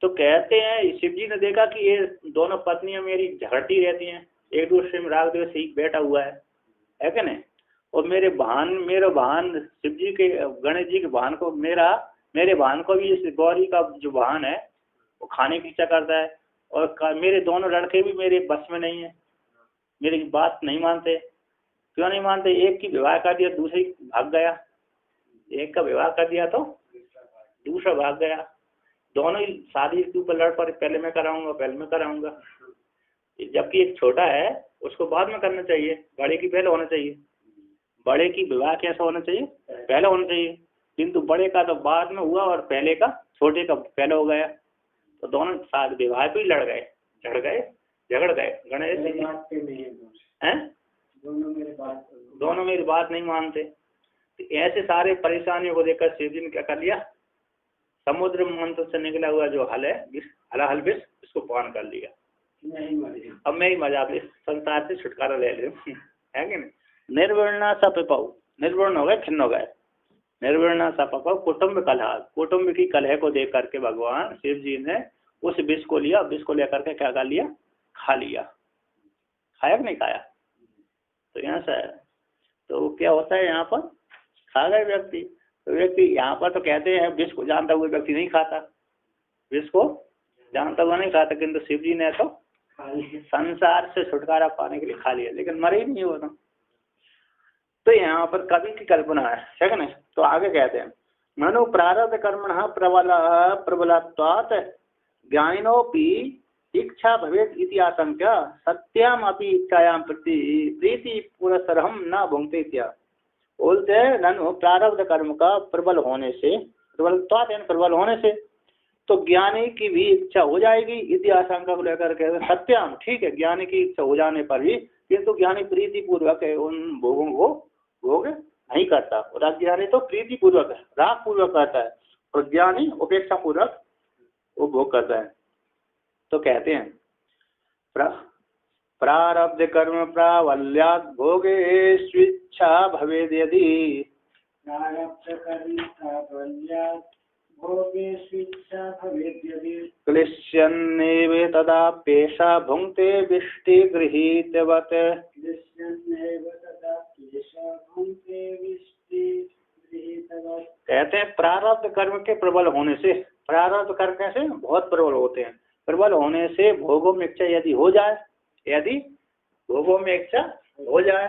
तो कहते हैं शिव जी ने देखा कि ये दोनों पत्नियां मेरी झगड़ती रहती हैं, एक दूसरे में राग द्वेष ही बैठा हुआ है कि नहीं। और मेरे वाहन शिव जी के गणेश जी के वाहन को मेरे वाहन को भी इस गौरी का जो वाहन है वो खाने की इच्छा करता है, और मेरे दोनों लड़के भी मेरे बस में नहीं है, मेरी बात नहीं मानते। क्यों नहीं मानते? एक की विवाह कर दिया, दूसरी भाग गया, एक का विवाह कर दिया तो दूसरा भाग गया, दोनों ही शादी के ऊपर लड़ पड़े, पहले मैं कराऊंगा। जबकि एक छोटा है उसको बाद में करना चाहिए, बड़े की पहले होना चाहिए। बड़े की विवाह कैसा होना चाहिए? पहले होना चाहिए, किंतु बड़े का तो बाद में हुआ और पहले का छोटे का पहले हो गया। तो दोनों साथ विवाह पे ही झगड़ गए। गणेश जी हैं दोनों मेरी बात नहीं मानते। तो ऐसे सारे परेशानियों को देखकर शिव जी ने क्या कर लिया, समुद्र मंथन से निकला हुआ जो हल है हल विष इसको पान कर लिया। अब मैं ही मजा इस संसार से छुटकारा ले लूं, है कि नहीं। निर्वर्ण सब पाऊ, निर्वर्ण हो गए, खिन्न हो गए। निर्वर्ण सपक कुटुंब कलह, कुटुंब की कलह को देख करके भगवान शिव जी ने उस विष को लिया, विष को लेकर के क्या कर लिया, खा लिया। खाया कि नहीं खाया? तो यहाँ से तो क्या होता है, यहाँ पर खा गए व्यक्ति। तो व्यक्ति यहाँ पर तो कहते हैं विष को जानता हुआ व्यक्ति नहीं खाता, विष को जानता हुआ नहीं खाता, किंतु शिव जी ने तो संसार से छुटकारा पाने के लिए खा लिया, लेकिन मरे ही नहीं होता। तो यहाँ पर कवि की कल्पना है कि नहीं। तो आगे कहते हैं मनु प्रारब्ध कर्मण प्रबलत्वात् ज्ञानिनोपि इच्छा भवेत् इति आशंक्य सत्याम अपि इच्छायाम प्रति प्रीति पुरस्सरहम न भुंक्ते इत्या। बोलते हैं ननु प्रारब्ध कर्म का प्रबल होने से, प्रबलत्वात् यानी प्रबल होने से, तो ज्ञानी की भी इच्छा हो जाएगी इति आशंका को लेकर के सत्याम, ठीक है, ज्ञानी की इच्छा हो जाने पर भी किंतु ज्ञानी प्रीति पूर्वक उन भोगों को भोग नहीं करता, और अज्ञानी तो प्रीति पूर्वक राग पूर्वक करता है, और ज्ञानी उपेक्षा पूर्वक वो भोग करता है। तो कहते हैं प्रारब्ध कर्म प्राबल्यात् भोगे स्वेच्छा भवेद् यदि, प्रारब्ध कर्म प्राबल्यात् भोगे स्वेच्छा भवेद् यदि क्लिश्यन्नेव तदा पेशा भुंक्ते विष्टि गृहीतवत्, क्लिश्यन्नेव तदा पेशा भुंक्ते विष्टि गृहीतवत्। कहते हैं प्रारब्ध कर्म के प्रबल होने से, प्रारब्ध कर्म कैसे बहुत प्रबल होते हैं, प्रबल होने से भोगों में इच्छा यदि हो जाए, यदि भोगों में इच्छा हो जाए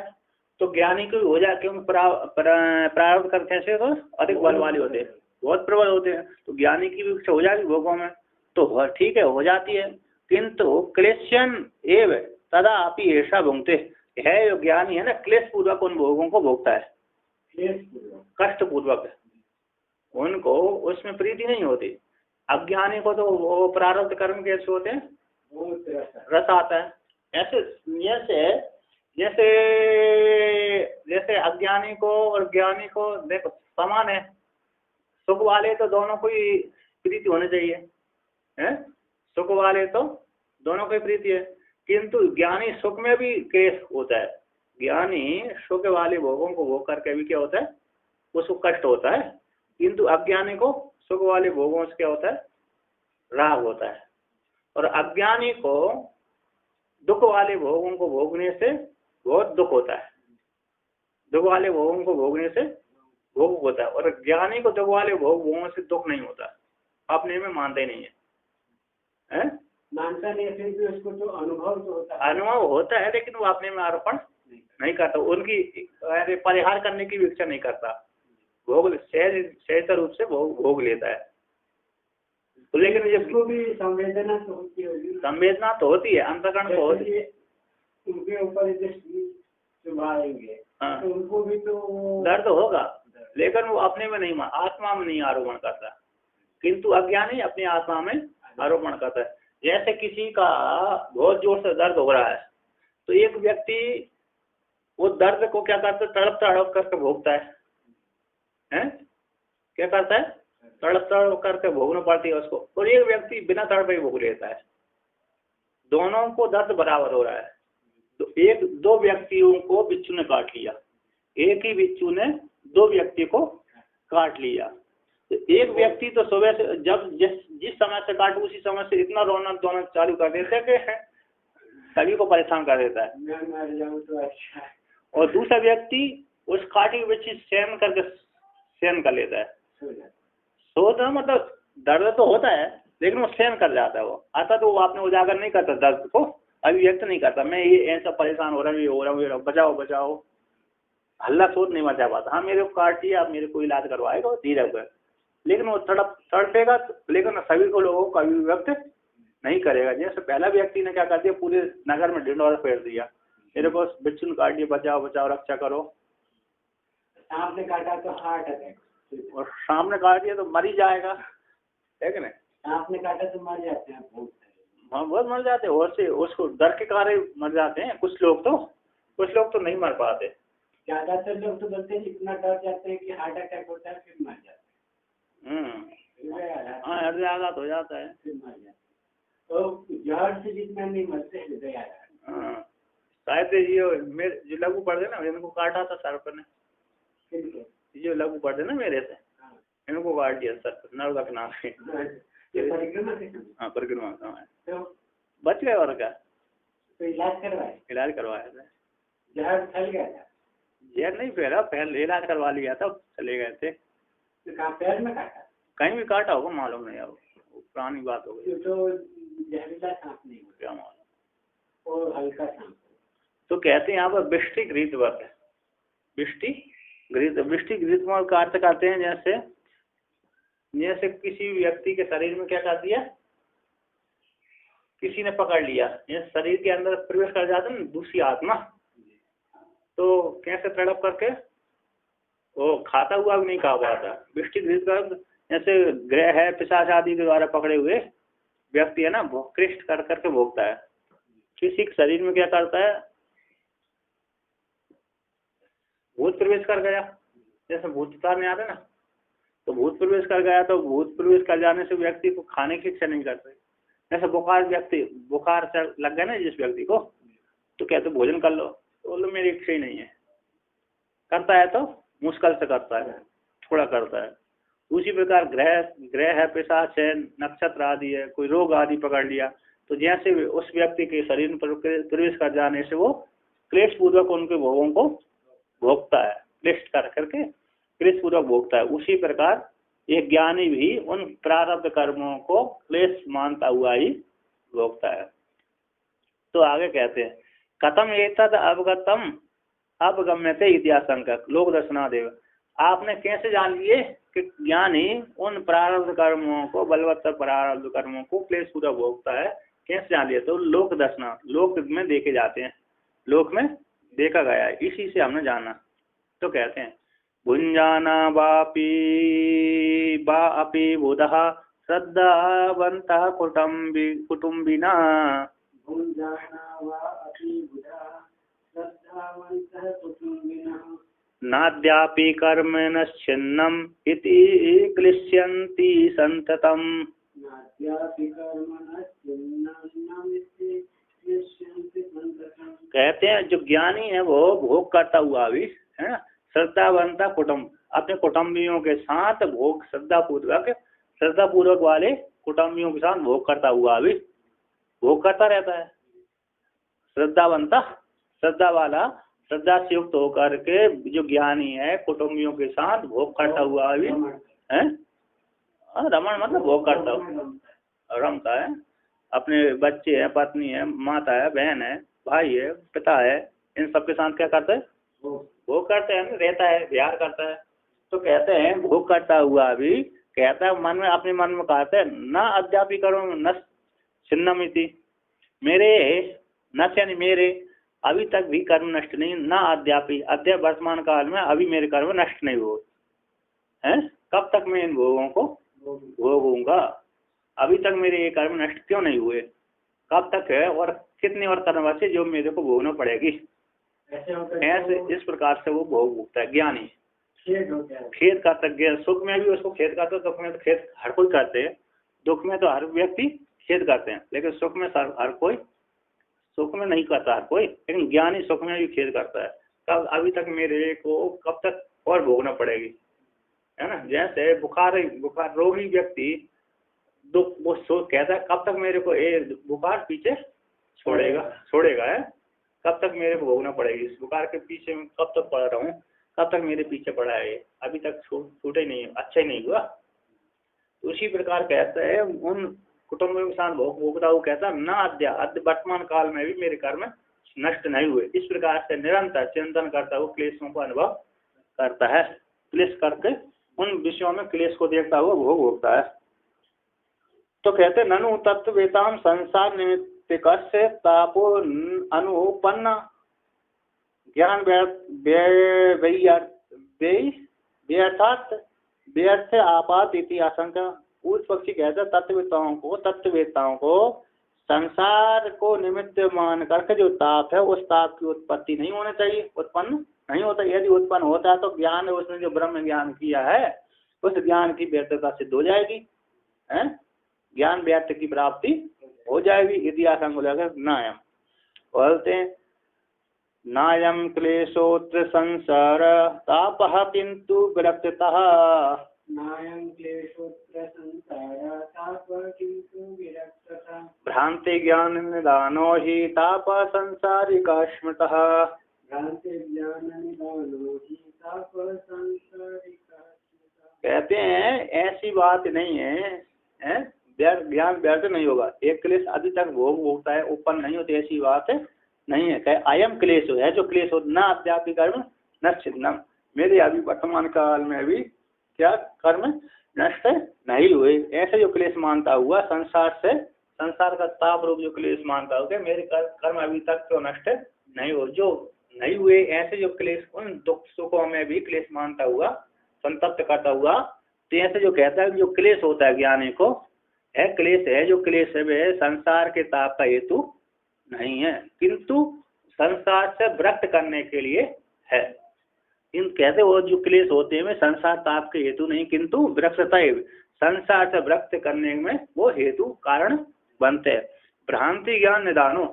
तो ज्ञानी को हो जाए, क्योंकि प्रारब्ध कर्म कैसे तो अधिक बल वाले होते हैं, बहुत प्रबल होते हैं, तो ज्ञानी की भी इच्छा हो जाएगी भोगों में, तो ठीक है हो जाती है, किंतु क्लेशन एव तदा अपि ऐसा भुंगते है, जो ज्ञानी है ना क्लेश पूर्वक उन भोगों को भोगता है, कष्ट पूर्वक, उनको उसमें प्रीति नहीं होती। अज्ञानी को तो वो प्रारब्ध कर्म कैसे होते हैं, रस आता है। ऐसे जैसे जैसे जैसे अज्ञानी को और ज्ञानी को देखो समान है, सुख वाले तो दोनों को ही प्रीति होनी चाहिए, है, सुख वाले तो दोनों को ही प्रीति है, किंतु ज्ञानी सुख में भी केस होता है, ज्ञानी सुख वाले भोगों को भोग करके भी क्या होता है, उसको कष्ट होता है, किंतु अज्ञानी को सुख वाले भोगों से क्या होता है, राग होता है, और अज्ञानी को दुख वाले भोगों को भोगने से बहुत दुख होता है, दुख वाले भोगों को भोगने से भोग होता है, और ज्ञानी को दुख वाले भोगों से दुख नहीं होता, अपने में मानते नहीं है, मानता नहीं, फिर भी उसको तो अनुभव तो होता है, अनुभव होता है, लेकिन वो अपने में आरोपण नहीं करता, उनकी परिहार करने की भी इच्छा नहीं करता, भोग सहज रूप से भोग लेता है। तो लेकिन इसको भी संवेदना तो होती होगी, संवेदना तो होती है, अंतःकरण तो होती है, उनके ऊपर चुभाएंगे तो उनको भी तो दर्द होगा, लेकिन वो अपने में नहीं, आत्मा में नहीं आरोपण करता, किंतु अज्ञानी अपनी आत्मा में आरोपण करता है। जैसे किसी का बहुत जोर से दर्द हो रहा है, तो एक व्यक्ति वो दर्द को क्या करता है, तड़प तड़प करके भोगता है, क्या करता है, तड़प तड़प करके भोगना पड़ती है उसको, और एक व्यक्ति बिना तड़पे भोग लेता है, दोनों को दर्द बराबर हो रहा है। तो दो व्यक्तियों को बिच्छू ने काट लिया, एक ही बिच्छू ने दो व्यक्ति को काट लिया, तो एक व्यक्ति तो सुबह से जब जिस समय से काट उसी समय से इतना रोना धोना चालू कर देते हैं कि सभी को परेशान कर देता है, मैं मर जाऊं तो अच्छा है, और दूसरा व्यक्ति उस काटी हुई बिच्छू सहन करके सहन कर लेता है, सोता मतलब दर्द तो होता है लेकिन वो सहन कर जाता है, वो आता तो वो आपने उजागर नहीं करता, दर्द को अभिव्यक्त नहीं करता, मैं ये ऐसा परेशान हो रहा हूँ, ये हो रहा हूँ, बचाओ बचाओ, हल्ला शोर नहीं मचा पाता, हाँ मेरे को काट दिया, आप मेरे को इलाज करवाएगा धीरे कर, लेकिन वो तड़पेगा, लेकिन सभी को लोगों को अभिव्यक्त नहीं करेगा। जैसे पहला व्यक्ति ने क्या कर दिया, पूरे नगर में ढिंडोरा फेर दिया, मेरे को बिच्छू ने काट दिया, बचाओ बचाओ रक्षा करो, सांप ने काटा तो हार्ट अटैक, और सामने काट दिया तो मर ही जाएगा, है कि नहीं, सांप ने काटा तो मर जाते हैं हाँ बहुत मर जाते हैं, और से उसको डर के कारण मर जाते हैं, कुछ लोग तो नहीं मर पाते, ज्यादातर लोग तो बोलते हैं इतना डर जाते हैं कि हार्ट अटैक होता है फिर मर जाते हैं, हाँ हृदय आघात हो जाता है, फिर मर जाते हैं, तो जहर से जितना नहीं मरते हृदय आघात। हाँ शायद ये मेरे जो लघु पढ़ते ना, इनको काटा था सर्प ने, जो लघु पढ़ते ना मेरे से, इनको काट दिया सर नर्वस नाम से। हाँ परिक्रमा है, बच गए और क्या। तो इलाज करवाया था। जहर फैल गया था? जहर नहीं फैला, पहले इलाज करवा लिया था, चले गए थे। तो कहाँ पैर में काटा? कहीं भी काटा होगा, मालूम नहीं, अब पुरानी बात हो गई। तो जहरीला सांप नहीं हो, क्या मालूम, और हल्का सांप। तो कहते हैं यहाँ पर विष्टि घृतवत है, विष्टि घृतवत का अर्थ करते हैं जैसे जैसे किसी व्यक्ति के शरीर में क्या कर दिया, किसी ने पकड़ लिया, जैसे शरीर के अंदर प्रवेश कर जाता है ना दूसरी आत्मा, तो कैसे तड़प करके वो खाता हुआ भी नहीं खा पाता। विष्टि घृत जैसे ग्रह है पिशाच आदि के द्वारा पकड़े हुए व्यक्ति है ना, कृष्ट कर करके भोगता है। किसी के शरीर में क्या करता है, भूत प्रवेश कर गया, जैसे भूत उतारने आते ना, तो भूत प्रवेश कर गया, तो भूत प्रवेश कर जाने से व्यक्ति को खाने की इच्छा नहीं करते। जैसे बुखार से लग गया ना जिस व्यक्ति को, तो कहते भोजन कर लो, तो बोलो मेरी इच्छा ही नहीं है, करता है तो मुश्किल से करता है, थोड़ा करता है। उसी प्रकार ग्रह है, पिशाच है, नक्षत्र आदि है, कोई रोग आदि पकड़ लिया, तो जैसे उस व्यक्ति के शरीर में प्रवेश कर जाने से वो क्लेश पूर्वक उनके भोगों को भोगता है, क्लिष्ट कर करके क्लेश पूर्वक भोगता है। उसी प्रकार एक ज्ञानी भी उन प्रारब्ध कर्मों को क्लेश मानता हुआ ही भोगता है। तो आगे कहते हैं कथम एतद अवगतम अवगम्यते इत्याशंका लोक दर्शनादेव, आपने कैसे जान लिए कि ज्ञानी उन प्रारब्ध कर्मों को, बलवत्तर प्रारब्ध कर्मों को क्लेश पूर्वक भोगता है, कैसे जान लिए? तो लोक दर्शना, लोक में देखे जाते हैं, लोक में देखा गया है, इसी से हमने जाना। तो कहते हैं भुंजाना बापी बा अपि बुधः श्रद्धावन्तः कुटुम्बिना नाद्यापि कर्मणश्छिन्नम् इति क्लिश्यन्ति सन्ततम्। कहते हैं जो ज्ञानी है वो भोग करता हुआ भी है ना, श्रद्धावंता कुटुम्ब, अपने कुटुम्बियों के साथ भोग श्रद्धा पूर्वक वाले कुटुम्बियों के साथ भोग करता हुआ भी भोग करता रहता है। श्रद्धावंता, श्रद्धा वाला, श्रद्धा से युक्त होकर के जो ज्ञानी है कुटुम्बियों के साथ भोग करता हुआ भी है, रमण मतलब भोग करता हुआ रमता है। अपने बच्चे हैं, पत्नी है, माता है, बहन है, भाई है, पिता है, इन सबके साथ क्या करता है, भोग करते हैं, रहता है, विहार करता है। तो कहते हैं भोग करता हुआ भी, कहता है मन में, अपने मन में कहते हैं न अद्यापि करो न छिन्नमिति, मेरे न यानी मेरे अभी तक भी कर्म नष्ट नहीं, न अद्यापि, अद्य वर्तमान काल में अभी मेरे कर्म नष्ट नहीं हुए हैं। कब तक मैं इन भोगों को भोगूंगा, अभी तक मेरे ये कर्म नष्ट क्यों नहीं हुए, कब तक है, और कितने और कर्म से जो मेरे को भोगना पड़ेगी। ऐसे इस प्रकार से वो भोग भोगता है ज्ञानी। खेद करता है, सुख में भी उसको खेद करता है, दुख में तो खेद हर कोई करते हैं, दुख में तो हर व्यक्ति खेद करते हैं, लेकिन सुख में हर कोई, सुख में नहीं करता हर कोई, लेकिन ज्ञानी सुख में भी खेद करता है। कब अभी तक मेरे को कब तक और भोगना पड़ेगी, है ना। जैसे बुखार रोगी व्यक्ति दुख वो कहता है कब तक मेरे को ये बुखार पीछे छोड़ेगा है, कब तक मेरे को भोगना पड़ेगी, इस बुखार के पीछे में कब तक पड़ा रहूं, कब तक मेरे पीछे पड़ा है, अभी तक छूटे ही नहीं, अच्छा ही नहीं हुआ। उसी प्रकार कहता है उन कुटुंबों के साथ भोगता हुआ कहता है न अद्य वर्तमान काल में भी मेरे कर्म नष्ट नहीं हुए। इस प्रकार से निरंतर चिंतन करता हुआ क्लेशों का अनुभव करता है, क्लेश करके उन विषयों में क्लेश को देखता हुआ भोग भोगता है। तो कहते ननु तत्वेताम संसार निमित्तिकस्य तापो अनुपन्न ज्ञान व्यर्थ आपात इति आशंका। पूर्व पक्षी कहते तत्ववेताओं को संसार को निमित्त मान करके जो ताप है उस ताप की उत्पत्ति नहीं होनी चाहिए, उत्पन्न नहीं होता। यदि उत्पन्न होता है तो ज्ञान, उसने जो ब्रह्म ज्ञान किया है उस ज्ञान की व्यर्थता सिद्ध हो जाएगी, है, ज्ञान व्यर्थ की प्राप्ति हो जाएगी। इतिहास बोलते हैं नायं क्लेशोऽत्र संसार तापः किन्तु विरक्ततः। नायं क्लेशोऽत्र संसार तापः किन्तु विरक्ततः। भ्रांति ज्ञान निदानो हि ताप संसारिका स्मृतः। भ्रांति ज्ञान निदानो हि ताप संसारिका स्मृतः। कहते हैं ऐसी बात नहीं है, ज्ञान व्यर्थ नहीं होगा। एक क्लेश अभी तक भोग भोगता है, उत्पन्न नहीं होती, ऐसी बात नहीं है। कहे अयम क्लेश है, जो क्लेश हो न अद्यापि कर्म न छिन्नम, मेरे अभी वर्तमान काल में भी क्या कर्म नष्ट नहीं हुए। ऐसे जो क्लेश मानता हुआ संसार से, संसार का ताप रूप जो क्लेश मानता हुआ मेरे कर्म अभी तक तो नष्ट नहीं हो, जो नहीं हुए, ऐसे जो क्लेश उन दुख सुखों में भी क्लेश मानता हुआ, संतप्त करता हुआ, तो ऐसे जो कहता है जो क्लेश होता है ज्ञानी को है, क्लेश है, जो क्लेश है वह संसार के ताप का हेतु नहीं है, किंतु संसार से विरक्त करने के लिए है। इन कहते वो जो क्लेश होते हैं वे संसार ताप के हेतु नहीं, किंतु विरक्तता, संसार से विरक्त करने में वो हेतु कारण बनते हैं। भ्रांति ज्ञान निदानो,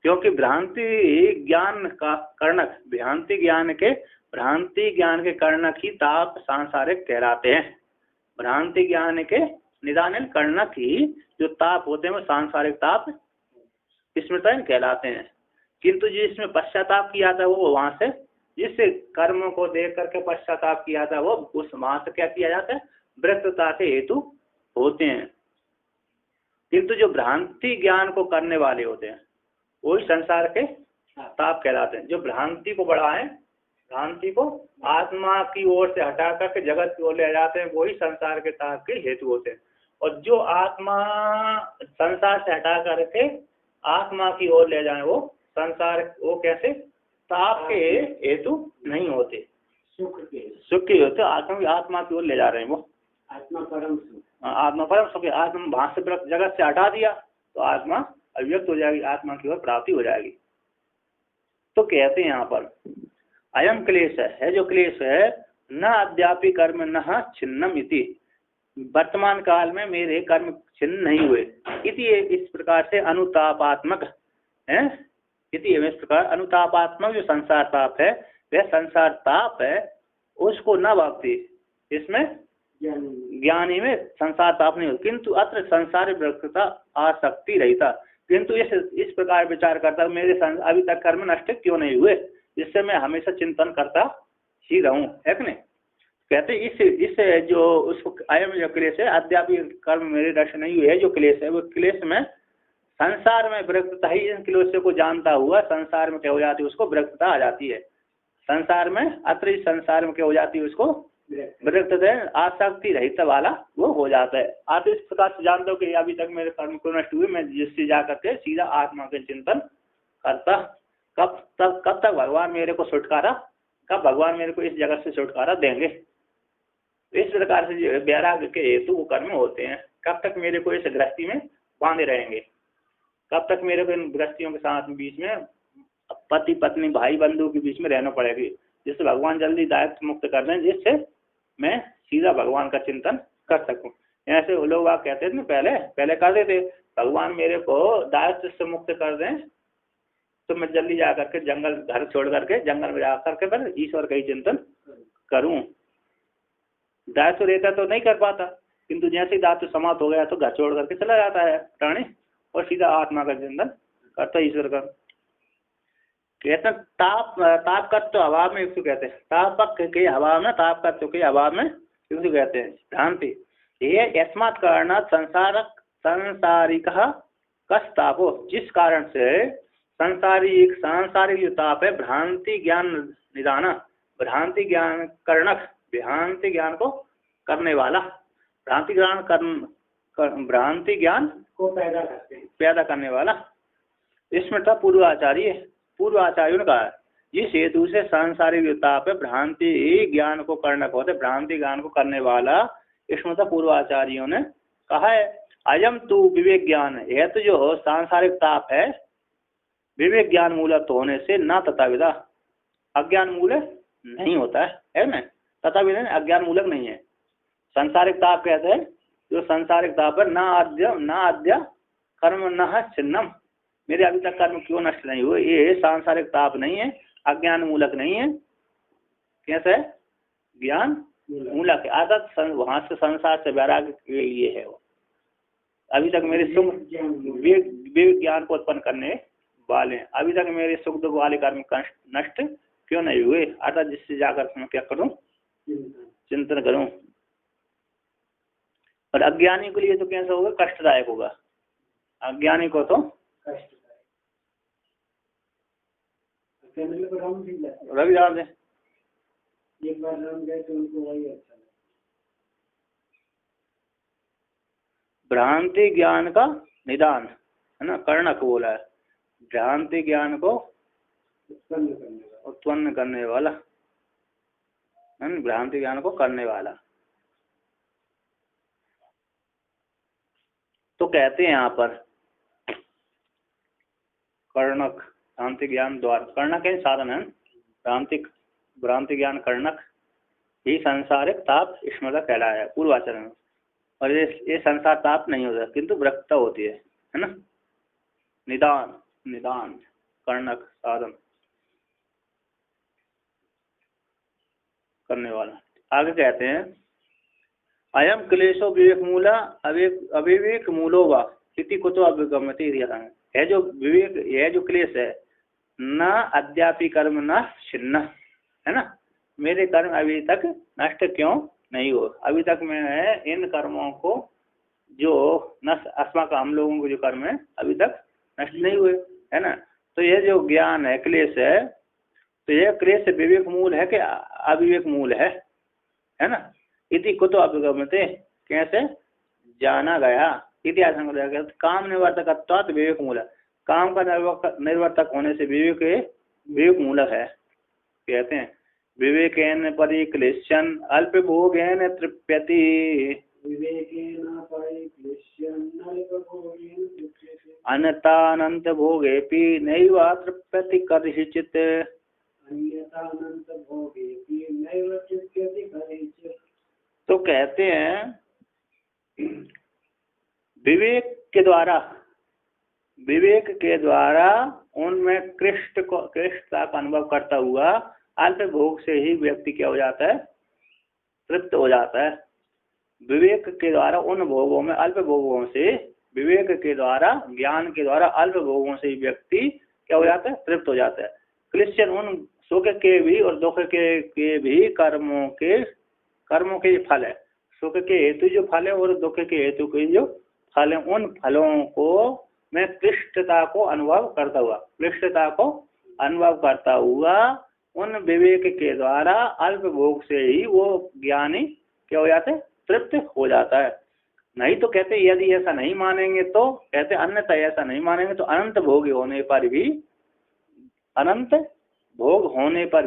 क्योंकि भ्रांति ज्ञान का कर्णक, भ्रांति ज्ञान के कर्णक ही ताप सांसारिक कहलाते हैं। भ्रांति ज्ञान के निदान कर्णक ही जो ताप होते हैं वो सांसारिक ताप स्मृति कहलाते हैं। किंतु जिसमें पश्चाताप किया था वो वहां से, जिस कर्मों को देख करके पश्चाताप किया था वो उस वहां से क्या किया जाता है, विरक्तता के हेतु होते हैं। किंतु जो भ्रांति ज्ञान को करने वाले होते हैं वही संसार के ताप कहलाते हैं। जो भ्रांति को बढ़ाएं, भ्रांति को आत्मा की ओर से हटा करके जगत की ओर ले जाते हैं, वही संसार के ताप के हेतु होते हैं। और जो आत्मा संसार से हटा करके आत्मा की ओर ले जाए वो संसार, वो कैसे ताप के हेतु नहीं होते, सुख के होते। आत्मा की ओर ले जा रहे हैं वो आत्मा परम सुख, आत्मा परम सुख। आत्मा वहां से जगत से हटा दिया तो आत्मा अव्यक्त हो जाएगी, आत्मा की ओर प्राप्ति हो जाएगी। तो कहते हैं यहाँ पर अयम क्लेश है, जो क्लेश है न अद्यापि कर्म न छिन्नम इति, वर्तमान काल में मेरे कर्म छिन्न नहीं हुए। इति इस प्रकार से अनुतापात्मक है, इति इस प्रकार अनुतापात्मक जो संसार ताप है वह संसार ताप है, उसको न भक्ति, इसमें ज्ञानी में संसार ताप नहीं हो। किंतु अत्र संसार विरक्तता आसक्ति रहता, किंतु इस प्रकार विचार करता मेरे अभी तक कर्म नष्ट क्यों नहीं हुए, जिससे मैं हमेशा चिंतन करता ही रहूं, है कि नहीं। कहते इस जो उसको अयम जो क्लेश है अद्यापि कर्म मेरे नष्ट नहीं हुए, जो क्लेश है वो क्लेश में संसार में विरक्तता ही, इन क्लेश को जानता हुआ संसार में क्या हो जाती है, उसको विरक्तता आ जाती है। संसार में अत्र संसार में क्या हो जाती है, उसको विरक्तता आसक्ति रहित वाला वो हो जाता है। आप इस प्रकार से जानते हो कि अभी तक मेरे कर्म क्यों नष्ट हुए, मैं जिससे जा करके सीधा आत्मा के चिंतन करता। कब तक भगवान मेरे को छुटकारा, कब भगवान मेरे को इस जगत से छुटकारा देंगे। इस प्रकार से वैराग्य के हेतु वो कर्म होते हैं। कब तक मेरे को इस गृहस्थी में बांधे रहेंगे, कब तक मेरे को इन गृहस्थियों के साथ बीच में पति पत्नी भाई बंधु के बीच में रहना पड़ेगी, जिससे भगवान जल्दी दायित्व मुक्त कर दें, जिससे मैं सीधा भगवान का चिंतन कर सकूं। ऐसे वो लोग आप कहते थे ना, पहले कहते थे भगवान मेरे को दायित्व से मुक्त कर दें तो मैं जल्दी जा करके जंगल, घर छोड़ करके जंगल में जा करके फिर ईश्वर का ही चिंतन करूं। दायित्व रहता तो नहीं कर पाता, किंतु जैसे ही दायित्व समाप्त हो गया तो घर छोड़ करके चला जाता है प्राणी और सीधा आत्मा का चिंतन करता है ईश्वर का। कहते हैं ताप का तो अभाव में युक्त कहते हैं, तापक के अभाव में, ताप का तो के अभाव में युक्त कहते हैं। भ्रांति ये यस्मात् कारणात् सांसारिक कस्तापो, जिस कारण से सांसारिक जो ताप है, भ्रांति ज्ञान निदाना, भ्रांति ज्ञान कर्णक, भ्रांति ज्ञान को करने वाला, भ्रांति ज्ञान को पैदा करने वाला। इसमें था पूर्वाचार्यों ने कहा जिस हेतु से सांसारिक ताप है भ्रांति ज्ञान को कर्णक होते, भ्रांति ज्ञान को करने वाला, इसमें था पूर्वाचार्यों ने कहा है अयम तू विवेक ज्ञान, यह तो जो हो सांसारिक ताप है विवेक ज्ञान मूलक होने से न तथाविधा, अज्ञान मूलक नहीं होता है ना, तथाविधा अज्ञान मूलक नहीं है। सांसारिक ताप कहते हैं जो सांसारिक ताप है न आद्य कर्म न छिन्नम, मेरे अभी तक कर्म क्यों नष्ट नहीं हुए? ये सांसारिक ताप नहीं है, अज्ञान मूलक नहीं है, कैसे है? ज्ञान मूलक है। अर्थात वहां से संसार से वैराग्य के लिए है वो। अभी तक मेरे सुख विवेक ज्ञान को उत्पन्न करने वाले हैं। अभी तक मेरे सुख दुख वाले कर्म नष्ट क्यों नहीं हुए? अर्थात जिससे जाकर मैं क्या करूं? चिंतन करूं। और अज्ञानी के लिए तो कैसा होगा? कष्टदायक होगा। अज्ञानी को तो रवि याद है, एक बार राम गए तो उनको वही अच्छा लगा। भ्रांति ज्ञान का निदान है ना, कर्णक बोला है। भ्रांति ज्ञान को उत्पन्न करने वाला, भ्रांति ज्ञान को करने वाला। तो कहते हैं यहाँ पर कर्णक, भ्रांति ज्ञान द्वार, कर्णक है साधन है। भ्रांति ज्ञान कर्णक ही संसारिक ताप स्मृत कहलाया है पूर्वाचरण में। और ये संसार ताप नहीं होता किंतु विरक्ता होती है ना। निदान कर्णक साधन करने वाला। आगे कहते हैं अयम क्लेशो विवेक मूला अविवेक मूलो वा इति कुतो अभिगम्यते। है जो विवेक, यह जो क्लेश है, न अद्यापि कर्म न छिन्न, है ना। मेरे कर्म अभी तक नष्ट क्यों नहीं हो? अभी तक मैं इन कर्मों को जो नष्ट, अस्माक हम लोगों को जो कर्म है अभी तक नष्ट नहीं हुए, है ना। तो यह जो ज्ञान है, क्लेश है, तो यह क्लेश विवेक मूल है कि अविवेक मूल है ना। इति कुतो अभिगम्यते, कैसे जाना गया? इतिहास काम निवर्तकत्वात् विवेक मूल, काम का निर्वर्तक होने से विवेक मूलक है। कहते हैं विवेकेन परिक्लेश्यन अल्प भोगेन तृप्यति, अन्यतानंत भोगेपि नैव तृप्यति कदाचित्। तो कहते हैं विवेक के द्वारा उनमें कृष्टता का अनुभव करता हुआ अल्प भोग से ही व्यक्ति क्या हो जाता है? तृप्त हो जाता है। विवेक के द्वारा उन भोगों में, अल्प भोगों से, विवेक के द्वारा, ज्ञान के द्वारा अल्प भोगों से ही व्यक्ति क्या हो जाता है? तृप्त हो जाता है। क्लिश्चन उन सुख के भी और दुख के भी कर्मों के फल है। सुख के हेतु जो फल है और दुख के हेतु के जो फल है, उन फलों को मैं क्लिष्टता को अनुभव करता हुआ उन विवेक के द्वारा अल्प भोग से ही वो ज्ञानी क्या हो जाते? तृप्त हो जाता है। नहीं तो कहते यदि ऐसा नहीं मानेंगे तो, कहते अन्यथा ऐसा नहीं मानेंगे तो अनंत भोग होने पर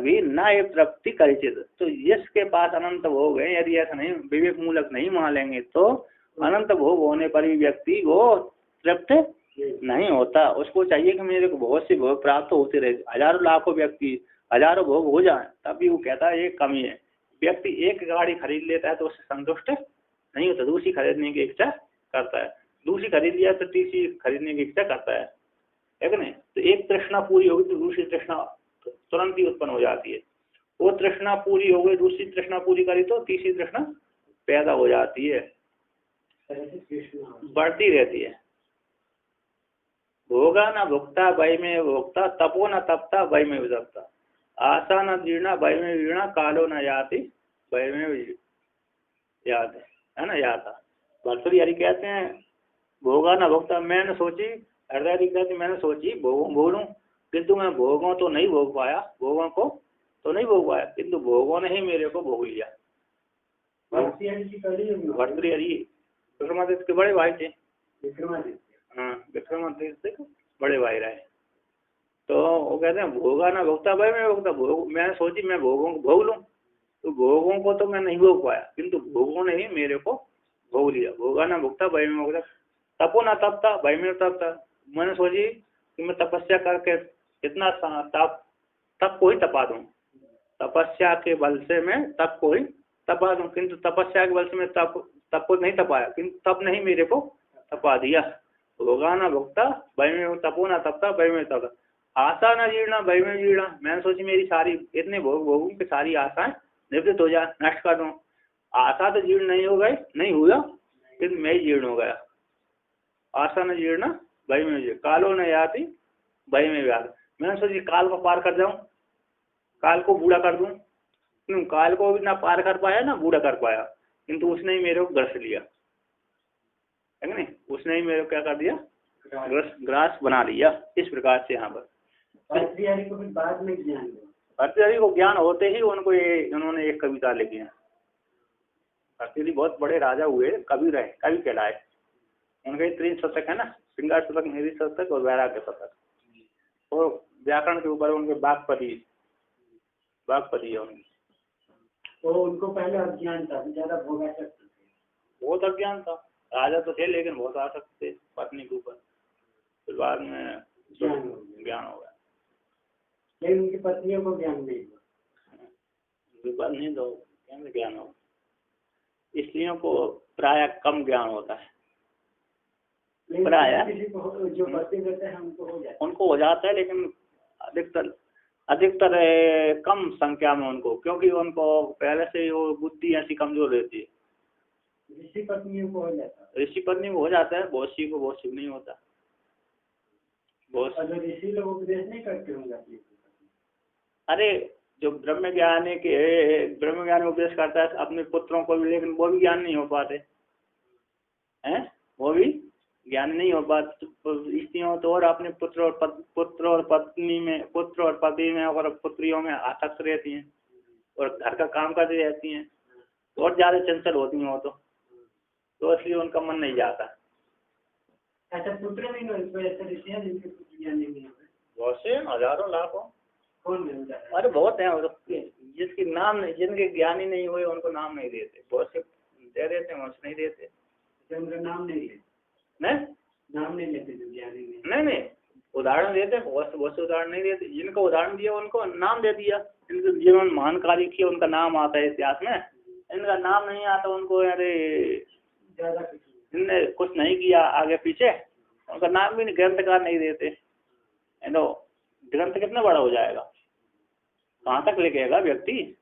भी न ये तृप्ति करिचित। तो जिसके पास अनंत भोग है, यदि ऐसा नहीं विवेक मूलक नहीं मान लेंगे तो अनंत भोग होने पर भी व्यक्ति वो तृप्त नहीं होता। उसको चाहिए कि मेरे को बहुत सी भोग प्राप्त होते रहे, हजारों लाखों व्यक्ति हजारों भोग हो जाए, तभी वो कहता है ये कमी है। व्यक्ति एक गाड़ी खरीद लेता है तो उससे संतुष्ट नहीं होता, दूसरी खरीदने की इच्छा करता है, दूसरी खरीद लिया तो तीसरी खरीदने की इच्छा करता है कि नहीं। तो एक तृष्णा पूरी होगी तो दूसरी तृष्णा तुरंत ही उत्पन्न हो जाती है। वो तृष्णा पूरी हो गई, दूसरी तृष्णा पूरी करी तो तीसरी तृष्णा पैदा हो जाती है, बढ़ती रहती है। भोगा न भुगता भय में भोगता, तपो न तपता भय में विजपता, आशा न जीर्णा भय में वीणा, कालो न याति भय में याद है ना, याता। भर्तृहरि हरि कहते हैं भोगा न भोगता, मैंने सोची, हृदय कहते मैंने सोची भोगूं किंतु मैं भोगों तो नहीं भोग पाया, किंतु भोगों ने ही मेरे को भोग लिया। भर्तृहरि विक्रमादित्य के बड़े भाई थे। विक्रमादित्य के बड़े भाई रहे। तो वो कहते हैं भोगा ना भोगता भाई में भोगता, मैंने सोची मैं भोगों को भोग लूं, तो भोगों को तो मैं नहीं भोग पाया किंतु भोगों ने ही मेरे को भोग लिया। भोगा ना भोगता भाई में भोगता, तपो ना तपता भाई में तपता। मैंने सोची कि मैं तपस्या करके कितना तप को ही तपा दूं, तपस्या के बल से मैं तप को ही तपा दूं, किंतु तपस्या के बल से मैं तप को नहीं तपाया, किंतु तप नहीं मेरे को तपा दिया। भोगा न भुगता भय में तपो न तपता भय में तपता, आशा न जीर्णा भय में जीर्णा। मैंने सोची मेरी सारी इतने भोगों की सारी आशाएं निवृत्त हो जाए, नष्ट कर दूं। आशा तो जीर्ण नहीं हो गई, नहीं हुआ, लेकिन मैं ही जीर्ण हो गया। आशा न जीर्णा भय में जीर्ण, कालो न याति भय में व्याध। मैंने सोची काल को पार कर जाऊं, काल को बूढ़ा कर दूं। काल को भी ना पार कर पाया ना बूढ़ा कर पाया, किंतु उसने ही मेरे को ग्रस लिया, है नहीं? उसने ही मेरे को क्या कर दिया, ग्रास बना लिया। इस प्रकार से यहाँ पर भर्तृहरि को फिर बाद में ज्ञान हुआ। भर्तृहरि को ज्ञान होते ही उनको ये उन्होंने एक कविता लिखी है। भर्तृहरि बहुत बड़े राजा हुए, कवि रहे, कवि कहलाए। उनके 3 शतक है ना, श्रृंगार शतक, मेरी शतक और वैराग्य शतक। तो व्याकरण के ऊपर उनके बागपति है उनकी। तो उनको पहले अज्ञान था, ज्यादा भोगासक्त थे। बहुत अज्ञान था, राजा तो थे लेकिन बहुत आसक्त थे पत्नी के ऊपर। फिर बाद में ज्ञान हो गया, लेकिन उनकी पत्नियों को ज्ञान नहीं हुआ। नहीं दो ज्ञान हो, स्त्रियों को प्राय कम ज्ञान होता है। प्राय किसी को जो पति रहते हैं उनको हो जाता है, लेकिन अधिकतर कम संख्या में उनको, क्योंकि उनको पहले से ही वो बुद्धि ऐसी कमजोर रहती है। ऋषि पत्नियों को हो जाता है, ऋषि पत्नी को हो जाता है, बहुत सी को बहुत सी नहीं होता। अगर ऋषि लोग उपदेश नहीं करते होंगे। अरे जो ब्रह्म ज्ञानी उपदेश करता है अपने पुत्रों को भी, लेकिन वो भी ज्ञान नहीं हो पाते हैं, वो भी ज्ञान नहीं हो पाते। स्त्रियों तो और अपने पुत्र और पत्नी में, पुत्र और पति में और पुत्रियों में आसक्त रहती हैं और घर का काम करती रहती हैं, और ज्यादा चंचल होती हैं वो तो इसलिए उनका मन नहीं जाता। ऐसा पुत्र भी जिनके पुत्र ज्ञानी नहीं हुए, बहुत से हजारों लाखों। कौन नहीं? अरे बहुत हैं, जिसके नाम जिनके ज्ञानी नहीं हुए उनको नाम नहीं देते, बहुत से दे देते हैं, नहीं देते। उनका नाम नहीं लेते, नाम नहीं लेते जो ज्ञानी नहीं उदाहरण देते, बहुत से उदाहरण नहीं देते। जिनको उदाहरण दिया उनको नाम दे दिया, जिन्होंने महान कार्य किया उनका नाम आता है इतिहास में, इनका नाम नहीं आता उनको। अरे ज्यादा इनने कुछ नहीं किया आगे पीछे, उनका नाम भी ग्रंथकार नहीं देते। तो ग्रंथ कितना बड़ा हो जाएगा, कहाँ तक लिखेगा व्यक्ति?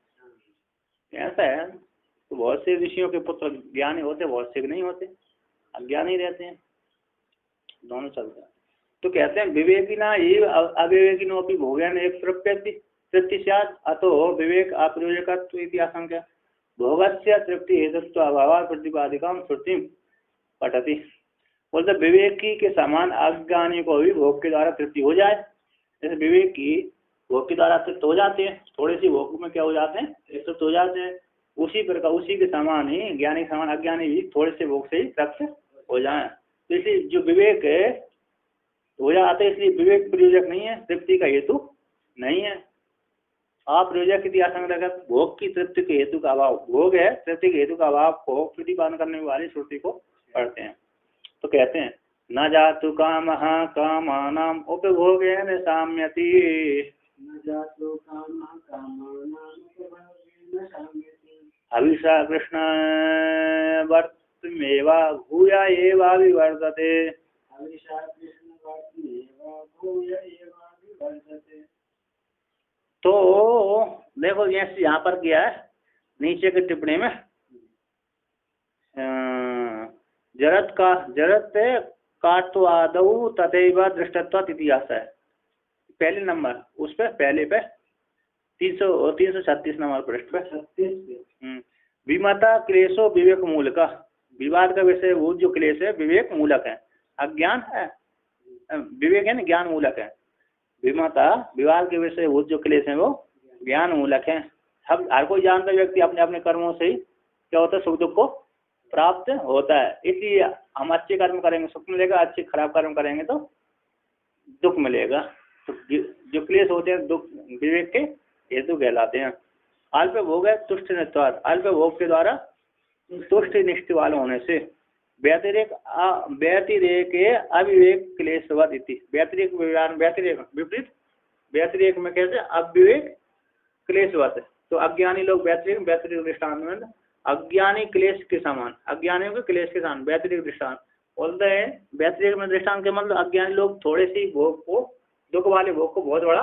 ऐसा है। तो बहुत से ऋषियों के पुत्र ज्ञानी होते, बहुत से नहीं होते, अज्ञानी रहते हैं, दोनों चलते हैं। तो कहते हैं विवेकिना ये अविवेकिनो अपनी भोगन एक तृप्ति स्यात् अतो विवेक अप्रयोजकत्व इति आशंका भोगस्य तृप्ति हेतुत्व अभाव प्रतिपादिकां श्रुतिं पठति। बोलते विवेकी के समान अज्ञानी को भी भोग के द्वारा तृप्ति हो जाए। जैसे विवेकी भोग के द्वारा तृप्त हो जाते हैं, थोड़े सी भोग में क्या हो जाते हैं, तृप्त हो जाते हैं। उसी प्रकार उसी के समान ही ज्ञानी के समान अज्ञानी भी थोड़े से भोग से ही तृप्त हो जाए। तो इसलिए जो विवेक हो जाते, इसलिए विवेक प्रयोजक नहीं है, तृप्ति का हेतु नहीं है। अप्रयोजक की आशंका भोग की तृप्ति के हेतु का अभाव, भोग है तृप्ति के हेतु का अभाव को प्रतिपादन करने वाली श्रुति को पढ़ते हैं। तो कहते हैं न जातु कामः कामानाम् उपभोगेन साम्यति, न जातु कामः कामानाम् उपभोगेन साम्यति, हविषा कृष्ण वर्तमेवा भूया एवा विवर्तते, हविषा कृष्ण वर्तमेवा भूया एवा विवर्तते। तो देखो यहाँ पर क्या है, नीचे की टिप्पणी में जरत काटो आदौ तथैव दृष्टत्वात् इतिहास है पहले नंबर, उस पे पहले पे 336 नंबर पृष्ठ पे। विमता क्लेशो विवेक मूलक, विवाद का विषय वो जो क्लेश है विवेक मूलक है, अज्ञान है, विवेक है ना ज्ञान मूलक है। विमता विवाद के विषय वो जो क्लेश है वो ज्ञान मूलक है। हम हर कोई जानता व्यक्ति अपने अपने कर्मों से ही क्या होता है, सुख दुख को प्राप्त होता है। इसलिए हम अच्छे कर्म करेंगे सुख मिलेगा, अच्छे खराब कर्म करेंगे तो दुख मिलेगा। तो जो क्लेश होते हैं दुख विवेक के हेतु कहलाते हैं। अल्प भोग है तुष्ट नित्वाद, अल्प भोग के द्वारा तुष्ट निष्ठ वाले होने से, व्यतिरेक अविवेक क्लेशवत इति, व्यतिरेक विपरीत व्यतिरेक में कैसे अविवेक क्लेशवत। तो अज्ञानी लोग व्यतिरेक दृष्टांत में अज्ञानी क्लेश के समान, अज्ञानियों के क्लेश के समान व्यतिरेक दृष्टांत, बोलते हैं व्यतिरेक में दृष्टांत के मतलब अज्ञानी लोग थोड़े सी भोग को, दुख वाले भोग को बहुत बड़ा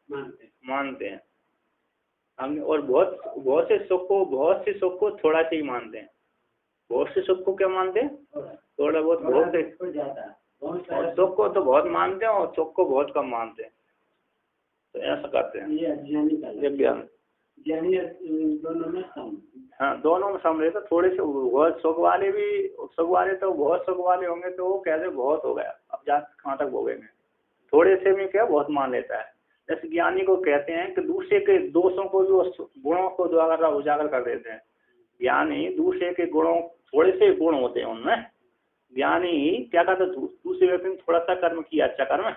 मानते हैं। हम और बहुत से सुख को थोड़ा सा ही मानते हैं। बहुत से सुख को क्या मानते हैं? थोड़ा बहुत भोग से, और सुख को तो बहुत मानते हैं और सुख को बहुत कम मानते हैं। तो ऐसा करते हैं ये ज्ञान दोनों में सम। हाँ, दोनों में सम रहता। थोड़े से बहुत सुख वाले तो बहुत सुख वाले होंगे तो वो कहते बहुत हो गया, अब जा कहाँ तक भोगेंगे। थोड़े से में क्या बहुत मान लेता है। जैसे ज्ञानी को कहते हैं कि दूसरे के दोषों को, जो गुणों को उजागर कर देते हैं। ज्ञानी दूसरे के गुणों, थोड़े से गुण होते हैं उनमें, ज्ञानी क्या करते, दूसरे व्यक्ति ने थोड़ा सा कर्म किया, अच्छा कर्म,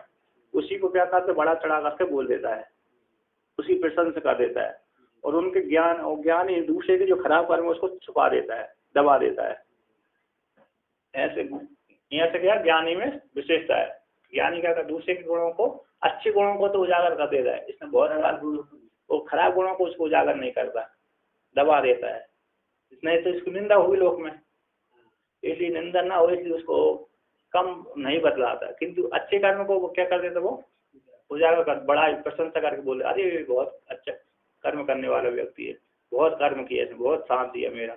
उसी को क्या करते बड़ा चढ़ा करके बोल देता है, उसी प्रशंसा कर देता है। और उनके ज्ञानी दूसरे के जो खराब कर्म है उसको छुपा देता है, दबा देता है। ऐसे क्या ज्ञानी में विशेषता है। ज्ञानी क्या करता, दूसरे के गुणों को, अच्छे गुणों को तो उजागर कर देता है, इसमें बहुत वो खराब गुणों को उसको उजागर नहीं करता, दबा देता है। नहीं तो इसकी निंदा होगी लोक में, इसलिए निंदा ना हो इसलिए उसको कम नहीं बतलाता। किंतु अच्छे कर्म को वो क्या कर देता, वो उजागर कर, बड़ा प्रशंसा करके बोले, अरे बहुत अच्छा कर्म करने वाला व्यक्ति है, बहुत कर्म किया, बहुत साथ दिया मेरा।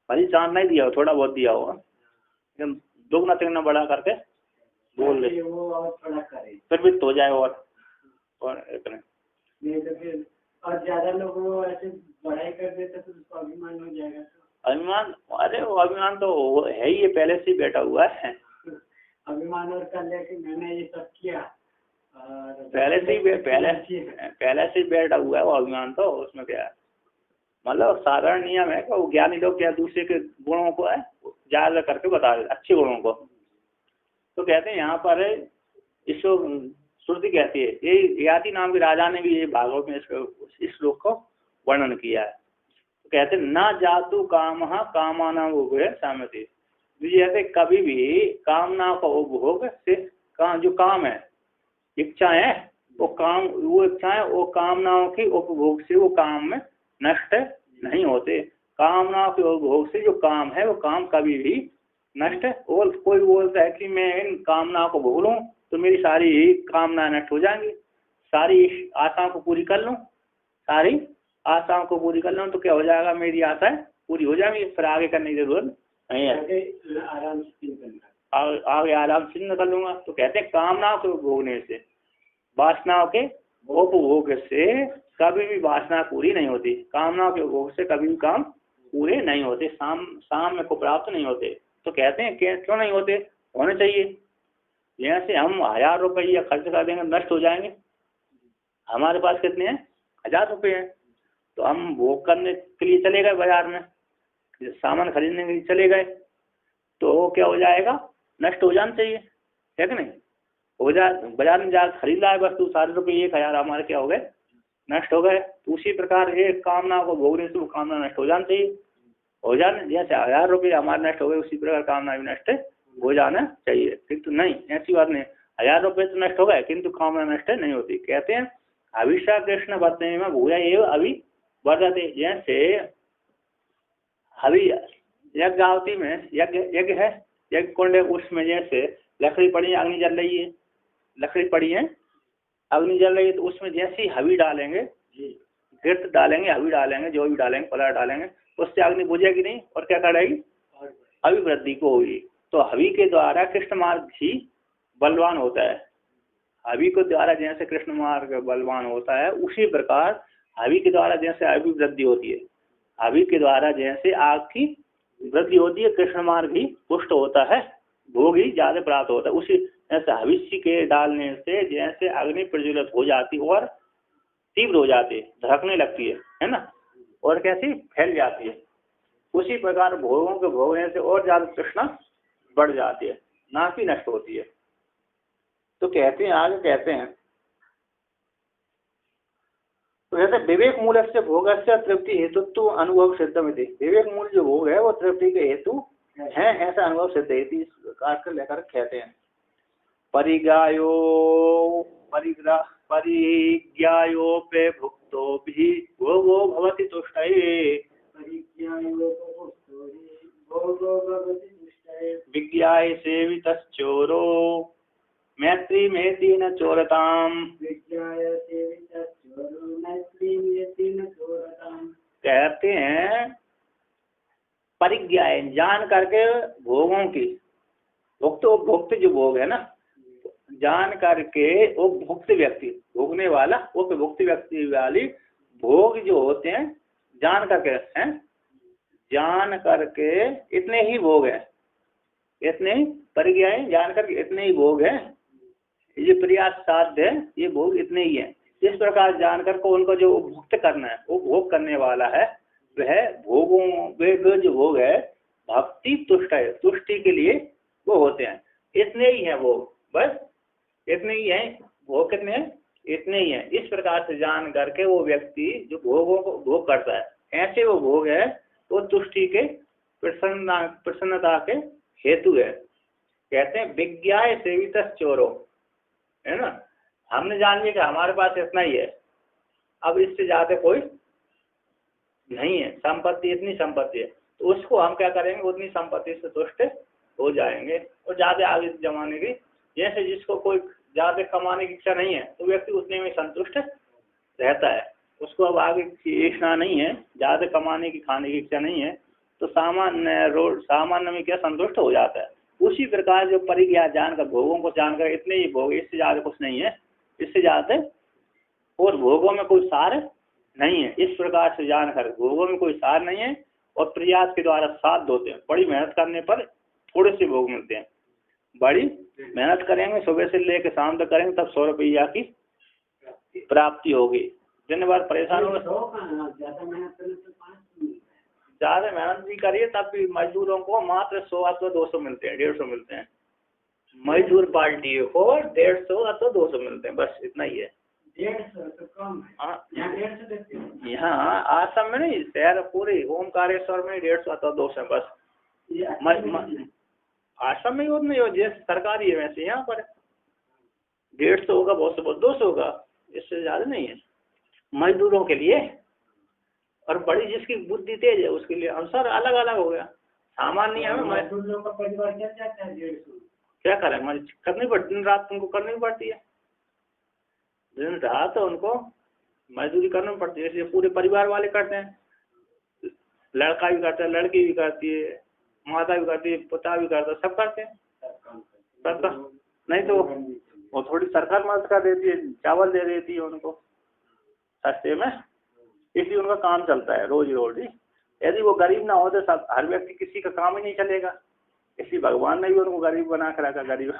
भले साथ नहीं दिया हो, थोड़ा बहुत दिया होगा, लेकिन दुगना तिगना बड़ा करके बोल रहे वो और थोड़ा करे फिर भी तो जाए। और इतने नहीं तो फिर और ज्यादा लोग वो ऐसे बढ़ाई कर देते तो उसको अभिमान हो जाएगा। तो अभिमान, अरे वो अभिमान तो है ही, ये पहले से ही बैठा हुआ है। अभिमान और कर ले कि मैंने ये सब किया, पहले से ही बैठा हुआ है वो अभिमान। तो उसमें क्या है, मतलब साधारण नियम है कि वो ज्ञानी लोग क्या दूसरे के गुणों को है ज्यादा करके बता देते, अच्छे गुणों को। तो कहते हैं यहाँ पर इसको श्रुति कहती है, ये ययाति नाम के राजा ने भी ये भागवत में इस श्लोक को वर्णन किया है। तो कहते हैं न जातु कामः कामानां उपभोगे सामति। जैसे कभी भी कामना का उपभोग से जो काम है, इच्छाएं है, वो इच्छाएं वो कामनाओं के उपभोग से वो काम में नष्ट नहीं होते। कामनाओं के उपभोग से जो काम है वो काम कभी भी नष्ट। और कोई बोलता है कि मैं इन कामनाओं को भोग लूं तो मेरी सारी कामनाएं नष्ट हो जाएंगी, सारी आशाओं को पूरी कर लूं, सारी आशाओं को पूरी कर लूं तो क्या हो जाएगा, मेरी आशाएं पूरी हो जाएंगी, फिर आगे करने की जरूरत नहीं है, आगे आराम से कर लूंगा। तो कहते हैं कामनाओं को भोगने से, वासनाओं के उपभोग से कभी भी वासना पूरी नहीं होती, कामनाओं के उपभोग से कभी भी काम पूरे नहीं होते, सामने को प्राप्त नहीं होते। तो कहते हैं क्यों नहीं होते, होने चाहिए। जैसे हम 1000 रुपये खर्च कर देंगे नष्ट हो जाएंगे। हमारे पास कितने हैं, 1000 रुपये हैं, तो हम भोग करने के लिए चले गए बाजार में, सामान खरीदने के लिए चले गए, तो क्या हो जाएगा, नष्ट हो जाना चाहिए, है कि नहीं। हो जाए बाजार में जाकर खरीद लाए वस्तु, सारे रुपये 1000 हमारे क्या हो गए, नष्ट हो गए। तो उसी प्रकार एक कामना को भोगने से वो कामना नष्ट हो जाना चाहिए, हो जाने जैसे 1000 रुपये हमारे नष्ट हो गए उसी प्रकार कामना भी नष्ट हो जाना चाहिए। किंतु नहीं, ऐसी बात नहीं, 1000 रुपये तो नष्ट हो गए किंतु कामना नष्ट नहीं होती। कहते हैं अभिषा कृष्ण वर्तने में भूया एवं अभी वर्धते। जैसे अभी यज्ञावती में यज्ञ है, यज्ञ कुंड है, उसमें जैसे लकड़ी पड़ी है, अग्नि जल रही है, लकड़ी पड़ी है, अग्नि जल रही है, तो उसमें जैसे ही हवी डालेंगे, घृत डालेंगे, हवी डालेंगे, जो भी डालेंगे पदार्थ डालेंगे, उससे अग्नि बुझेगी नहीं और क्या करेगी, अभिवृद्धि को होगी। तो हवि के द्वारा कृष्ण मार्ग ही बलवान होता है। हवि के द्वारा जैसे कृष्ण मार्ग बलवान होता है, उसी प्रकार हवि के द्वारा जैसे अभिवृद्धि होती है, हवि के द्वारा जैसे आग की वृद्धि होती है, कृष्ण मार्ग ही पुष्ट होता है, भोग ही ज्यादा प्राप्त होता है। उसी जैसे हविष्य के डालने से जैसे अग्नि प्रज्वलित हो जाती और तीव्र हो जाती है, धड़कने लगती है ना, और कैसी फैल जाती है, उसी प्रकार भोगों के भोगने से और ज्यादा तृष्णा बढ़ जाती है, ना कि नष्ट होती है। तो कहते हैं, आगे कहते हैं, तो जैसे विवेक मूल से भोग से तृप्ति हेतुत्व अनुभव सिद्ध में थी। विवेक मूल जो भोग है वो तृप्ति के हेतु है, ऐसा अनुभव सिद्ध है, इस प्रकार से लेकर कहते हैं। परिज्ञायोपे भुक्तो भी भोगो भवति तुष्टये, विज्ञाय विज्ञाय सेवितश्चोरो मैत्री मेति न चोरताम। विज्ञाय सेवितश्चोरो मैत्री मेति न चोरताम। कहते हैं परिज्ञाय जान करके भोगों की, भुक्त उपभोक्त जो भोग है ना, जान करके उपभुक्त व्यक्ति भोगने वाला, उपभुक्त व्यक्ति वाली भोग जो होते हैं जान करके हैं, जान करके इतने ही भोग है, इतने ही परिज्ञाय जान करके इतने ही भोग है, ये प्रयास साध्य है, ये भोग इतने ही है। इस प्रकार जानकर को उनको जो उपभुक्त करना है, वो भोग करने वाला है, वह भोगों वे जो भोग है भक्ति तुष्ट है, तुष्टि के लिए वो होते हैं। इतने ही है वो, बस इतने ही है वो, कितने हैं इतने ही है। इस प्रकार से जान करके वो व्यक्ति जो भोगों को भोग करता है, ऐसे वो भोग है वो तुष्टि के प्रसन्नता के हेतु है। कहते हैं विज्ञाय सेवितश्चोरो, है ना, हमने जान लिया कि हमारे पास इतना ही है, अब इससे ज्यादा कोई नहीं है, संपत्ति इतनी संपत्ति है, तो उसको हम क्या करेंगे, उतनी संपत्ति से तुष्ट हो जाएंगे और ज्यादा आगे जमाने की। जैसे जिसको कोई ज्यादा कमाने की इच्छा नहीं है तो व्यक्ति उतने में संतुष्ट रहता है, उसको अब आगे की इच्छा नहीं है, ज्यादा कमाने की खाने की इच्छा नहीं है, तो सामान्य में क्या संतुष्ट हो जाता है। उसी प्रकार जो परिज्ञा जानकर भोगों को जानकर इतने ही भोग, इससे ज्यादा कुछ नहीं है, इससे ज्यादा और भोगों में कोई सार नहीं है। इस प्रकार से जानकर भोगों में कोई सार नहीं है और प्रयास के द्वारा साध होते हैं। बड़ी मेहनत करने पर थोड़े से भोग मिलते हैं, बड़ी मेहनत करेंगे सुबह से लेकर शाम तक करेंगे तब 100 रुपया की प्राप्ति होगी। दिन भर परेशान होगा, ज्यादा मेहनत भी करिए तब भी मजदूरों को मात्र 100 अथवा 200 मिलते हैं, 150 मिलते हैं। मजदूर पार्टी को 150 अथवा 200 मिलते हैं, बस इतना ही है। 150 तो कम है, यहाँ आसम में नहीं, शहर पूरे ओमकारेश्वर में 150 अथवा 200 बस। आश्रम में उतने हो जैसे सरकारी है वैसे यहाँ पर 150 होगा, बहुत से बहुत 200 होगा, इससे ज्यादा नहीं है मजदूरों के लिए। और बड़ी जिसकी बुद्धि तेज है उसके लिए अवसर अलग अलग हो गया। सामान्य हमें मजदूरों का परिवार क्या चाहता है 150, क्या करें, करनी पड़ती, दिन रात उनको करनी पड़ती है, दिन रात उनको मजदूरी करनी पड़ती है। इसलिए पूरे परिवार वाले करते हैं, लड़का भी करता है, लड़की भी करती है, माता भी करती है, पिता भी करता है, सब करते हैं सबका। नहीं तो वो थोड़ी सरकार मदद कर देती है, चावल दे देती है उनको सस्ते में, इसलिए उनका काम चलता है रोजी रोटी। यदि वो गरीब ना हो तो सब हर व्यक्ति किसी का काम ही नहीं चलेगा, इसलिए भगवान ने भी उनको गरीब बना कर रखा, गरीब।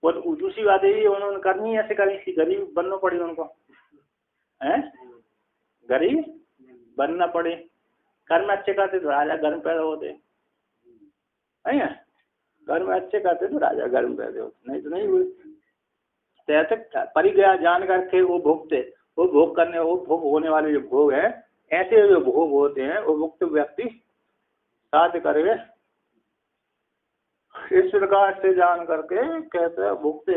वो दूसरी बात यही उन्होंने करनी ऐसे करी, गरीब बनना पड़ी उनको, है गरीब बनना पड़े। कर्म अच्छे करते तो राजा घर में पैदा होते, नहीं है, कर्म अच्छे करते तो राजा घर में पैदा होते, नहीं तो नहीं हुए। तो ऐसे परिज्ञा जान करके वो भोगते, वो भोग करने, वो भोग होने वाले जो भोग है, ऐसे जो भोग होते हैं वो मुक्त व्यक्ति साध्य करे। इस प्रकार से जान करके कहते हैं भोगते,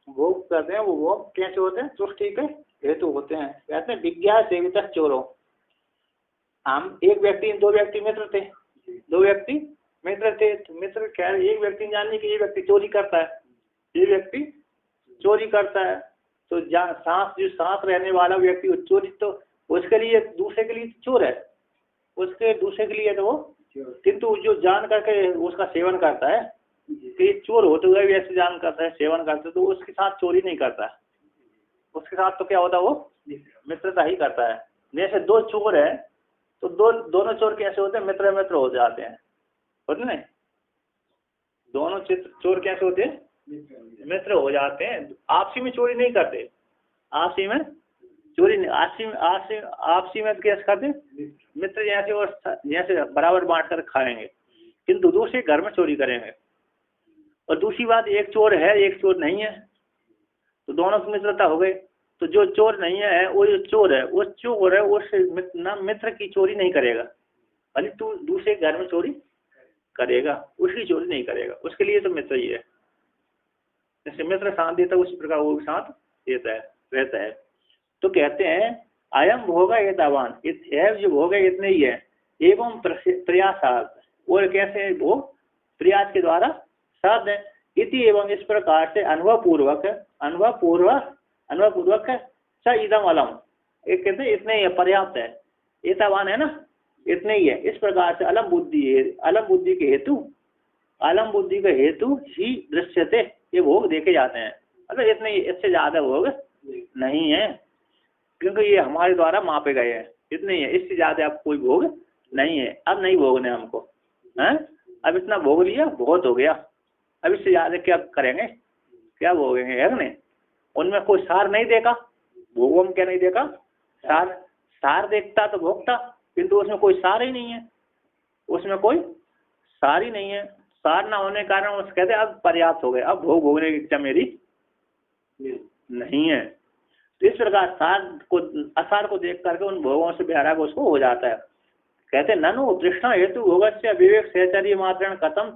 भोग करते हैं, वो भोग कैसे होते हैं, तुष्टि के हेतु होते हैं। कहते हैं विज्ञा सेवितश्चोरो। हम एक व्यक्ति, दो व्यक्ति मित्र थे, दो व्यक्ति मित्र थे, तो मित्र क्या है, एक व्यक्ति जानिए कि ये व्यक्ति चोरी करता है, ये व्यक्ति चोरी करता है, तो साथ रहने वाला व्यक्ति चोरी, तो उसके लिए दूसरे के लिए चोर है, उसके दूसरे के लिए तो वो, किंतु जो जान करके उसका सेवन करता है कि चोर होते हुए भी ऐसे जान करता है, सेवन करता है, तो उसके साथ चोरी नहीं करता है, उसके साथ तो क्या होता है, वो मित्रता ही करता है। जैसे दो चोर है तो दोनों चोर कैसे होते हैं, मित्र मित्र हो जाते हैं, होते नहीं, दोनों चोर कैसे होते हैं, मित्र हो जाते हैं। आपसी में चोरी नहीं करते, आपसी में चोरी नहीं, आपसी में कैसे करते, मित्र जैसे और जैसे बराबर बांट कर खाएंगे, किंतु दूसरे घर में चोरी करेंगे। और दूसरी बात, एक चोर है एक चोर नहीं है, तो दोनों की मित्रता हो गई। तो जो चोर नहीं है वो जो चोर है, वो चोर है, उस मित्र की चोरी नहीं करेगा, भले तू दूसरे घर में चोरी करेगा, उसकी चोरी नहीं करेगा, उसके लिए तो मित्र ही है। जैसे मित्र साथ देता है उसी प्रकार वो साथ देता है, रहता है। तो कहते हैं अयम भोग एतावान, जो भोग है इतने ही है, एवं प्रयासार्थ, और कैसे वो प्रयास के द्वारा साध है। इति एवं इस प्रकार से अनुभव पूर्वक स इदम अलम, एक कहते हैं इतने ही पर्याप्त है, एतावान है ना, इतने ही है। इस प्रकार से अलम बुद्धि के हेतु ही दृश्यते, ये भोग देखे जाते हैं। मतलब इतने, इससे ज्यादा भोग नहीं है, क्योंकि ये हमारे द्वारा मापे गए हैं, इतने ही है, इससे ज्यादा अब कोई भोग नहीं है। अब नहीं भोगने हमको, हैं? अब इतना भोग लिया, बहुत हो गया, अब इससे ज्यादा क्या करेंगे, क्या भोगेंगे, है नहीं? उनमें कोई सार नहीं देखा, भोगों में क्या नहीं देखा, सार देखता तो भोगता, किंतु उसमें कोई सार ही नहीं है, उसमें कोई सार ही नहीं है। सार ना होने के कारण उस कहते अब पर्याप्त हो गए, अब भोग भोगने की इच्छा मेरी नहीं है। तो इस प्रकार असार को देख करके उन भोगों से वैराग्य उसको हो जाता है। कहते ननु तृष्णा हेतु भोगस्य विवेक सहचर्य मात्रण कथम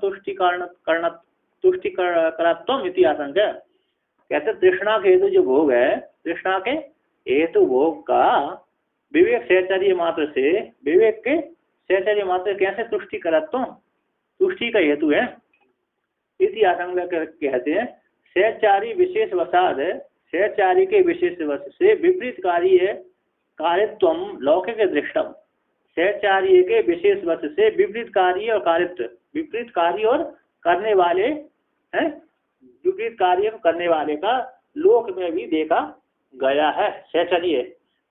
तुष्टिकरत्वम इति आशंका। कहते तृष्णा के हेतु जो भोग है, तृष्णा के हेतु भोग का विवेक सहचर्य मात्र से, विवेक के सहचर्य मात्र कैसे तुष्टिकरत्व, तुष्टि का हेतु है। इति आशंका कहते हैं सहचारी विशेष वसाद है, सहचारी के विशेष वश से विपरीत कार्यत्वम लौकिक दृष्टम, सहचार्य के विशेष वश से विपरीत कार्य और कार्यत्व, विपरीत कार्य और करने वाले हैं, विपरीत कार्य करने वाले का लोक में भी देखा गया है।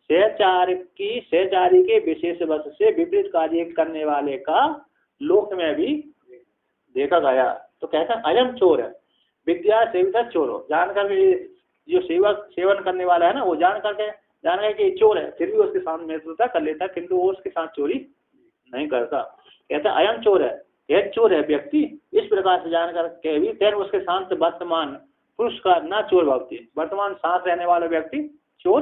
सहचार्य के विशेष वश से विपरीत कार्य करने वाले का लोक में भी देखा गया। तो कहता है अयम चोर है, विद्या सेवित चोर हो, जान करके जो सेवन करने वाला है ना, वो जान करके कि चोर है, फिर भी उसके साथ मित्रता कर लेता, किंतु वो उसके साथ चोरी नहीं करता। कहता है अयम चोर है, यह चोर है व्यक्ति, इस प्रकार से जान करके भी तेर उसके साथ वर्तमान पुरुष का ना चोर भक्ति, वर्तमान साथ रहने वाला व्यक्ति चोर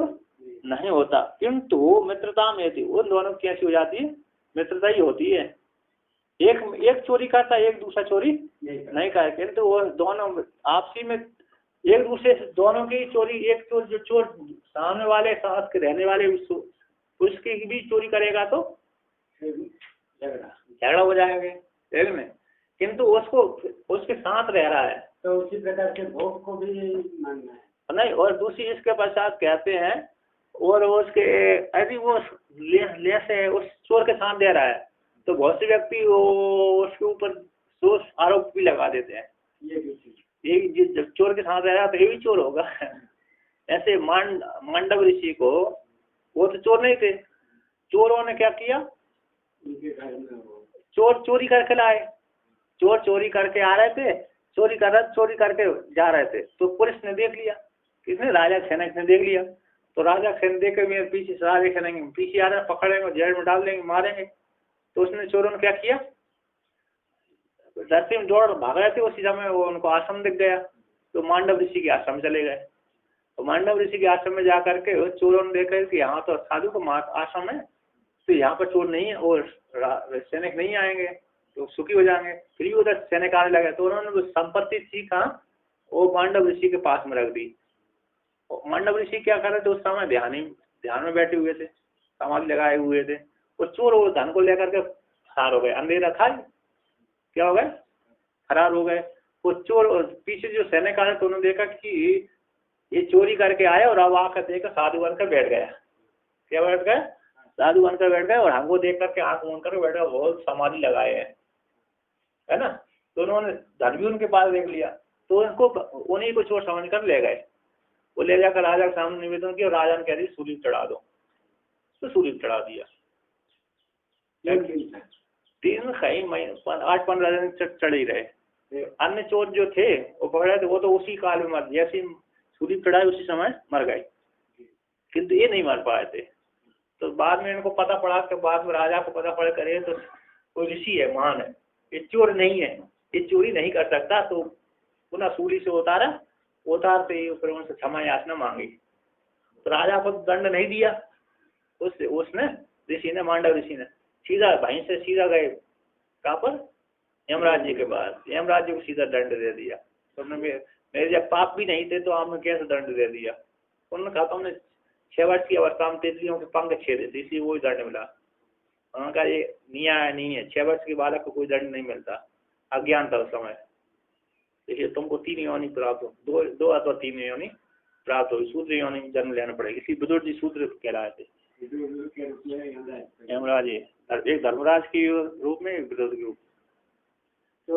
नहीं होता। किंतु मित्रता में थी, उन दोनों की कैसी हो जाती है, मित्रता ही होती है। एक चोरी करता है, एक दूसरा चोरी नहीं करता, किंतु वो दोनों आपसी में एक दूसरे से दोनों की चोरी, एक चोर जो चोर सामने वाले साथ के रहने वाले उसकी भी चोरी करेगा तो झगड़ा हो जाएगा, ठीक है। किंतु उसको उसके साथ रह रहा है तो उसी प्रकार के भोग को भी मानना है नहीं। और दूसरी इसके पश्चात कहते हैं, और उसके यदि वो ले से उस चोर के साथ दे रहा है तो बहुत से व्यक्ति वो उसके ऊपर दोष आरोप भी लगा देते हैं, ये जब चोर के साथ रहा तो ये भी चोर होगा। ऐसे मांडव ऋषि को, वो तो चोर नहीं थे, चोरों ने क्या किया, चोर चोरी करके लाए, चोर चोरी करके आ रहे थे, चोरी करके जा रहे थे, तो पुलिस ने देख लिया, किसने, राजा सैनिक ने देख लिया। तो राजा सैनिक देख के पीछे राजा सैनिक पीछे आ रहे, पकड़ेंगे, जेल में डाल देंगे, मारेंगे। तो उसने चोरों ने क्या किया, धरती में दौड़ भाग रहे थे, उसी समय वो उनको आश्रम दिख गया, तो मांडव ऋषि के आश्रम चले गए। तो मांडव ऋषि के आश्रम में जाकर के चोरों ने देखा कि यहाँ तो साधु का आश्रम है, तो यहाँ पर चोर नहीं है और सैनिक नहीं आएंगे तो सुखी हो जाएंगे। फिर भी उधर सैनिक आने लगे, तो उन्होंने संपत्ति थी कहाँ, वो मांडव ऋषि के पास में रख दी। मांडव ऋषि क्या कर रहे थे उस समय, ध्यान में बैठे हुए थे, समाधि लगाए हुए थे। वो चोर वो धन को लेकर के फरार हो गए, अंधेरा था, क्या हो गए, फरार हो गए। वो चोर पीछे जो सैनिक आए तो उन्होंने देखा कि ये चोरी करके आया, और अब आकर देखा साधु बनकर बैठ गया। क्या बैठ गए, साधु बनकर बैठ गए, और हमको देख करके आंख मूंद कर बैठ गए, बहुत समाधि लगाए हैं, है ना। तो उन्होंने धन भी उनके पास देख लिया, तो उनको उन्हीं को चोर समझ कर ले गए। वो ले जाकर राजा के सामने निवेदन किया, और राजा ने कह दी सूली चढ़ा दो, तो सूली चढ़ा दिया। 8-15 दिन चढ़ ही रहे। अन्य चोर जो थे वो पकड़े थे, वो तो उसी काल में मर, जैसी सूली चढ़ाई उसी समय मर गए, किंतु ये नहीं मर पाए थे। तो बाद में इनको पता पड़ा कि बाद में राजा को पता पड़ा करे तो कोई ऋषि है, महान है, ये चोर नहीं है, ये चोरी नहीं कर सकता। तो पुनः सूली से उतारते ही ऊपर उनसे क्षमा याचना मांगी, तो राजा को दंड नहीं दिया, उसने ऋषि ने, मांडव ऋषि ने सीधा वहीं से सीधा गए कहाँ पर, यमराज जी के पास, यमराज जी को सीधा दंड दे दिया। तुमने मेरे जब पाप भी नहीं थे तो आपने कैसे दंड दे दिया। उन्होंने कहा तुमने 6 वर्ष की अवस्था में तितलियों के पंख छेदे थे, इसलिए वही दंड मिला। उन्होंने कहा ये न्याय नहीं है, 6 वर्ष के बालक को कोई दंड नहीं मिलता। अज्ञान था उस समय, इसलिए तुमको 3 योनि प्राप्त हो, 2 अथवा 3 योनि प्राप्त हुई, शूद्र योनि में जन्म लेना पड़ेगा। इसी विदुर जी शूद्र कह रहे थे, यमराज एक धर्मराज के रूप में, एक विदुर के रूप। तो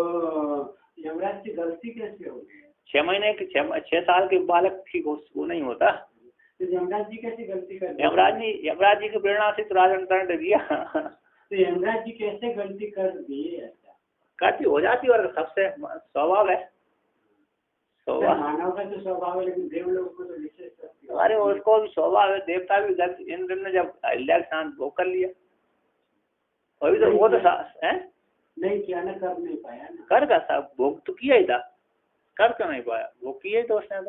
यमराज की गलती कैसे हो गई? 6 महीने के 6 साल के बालक की वो नहीं होता। तो यमराज जी कैसे गलती कर दी? यमराज जी की प्रेरणा से तो राजन ने दिया। तो यमराज जी कैसे गलती कर दी? ऐसा गलती हो जाती और सबसे स्वभाव है, मानव का तो स्वभाव है, लेकिन देव लोग को तो विशेष शक्ति है। अरे उसको भी स्वभाव है, देवता भी गलती, इंद्र ने जब अहिल्या के साथ वो कर लिया, अभी तो वो तो है नहीं किया ना, कर नहीं पाया ना। कर का था, भोग तो किया ही था, कर क्यों नहीं पाया? वो किया ही तो उसने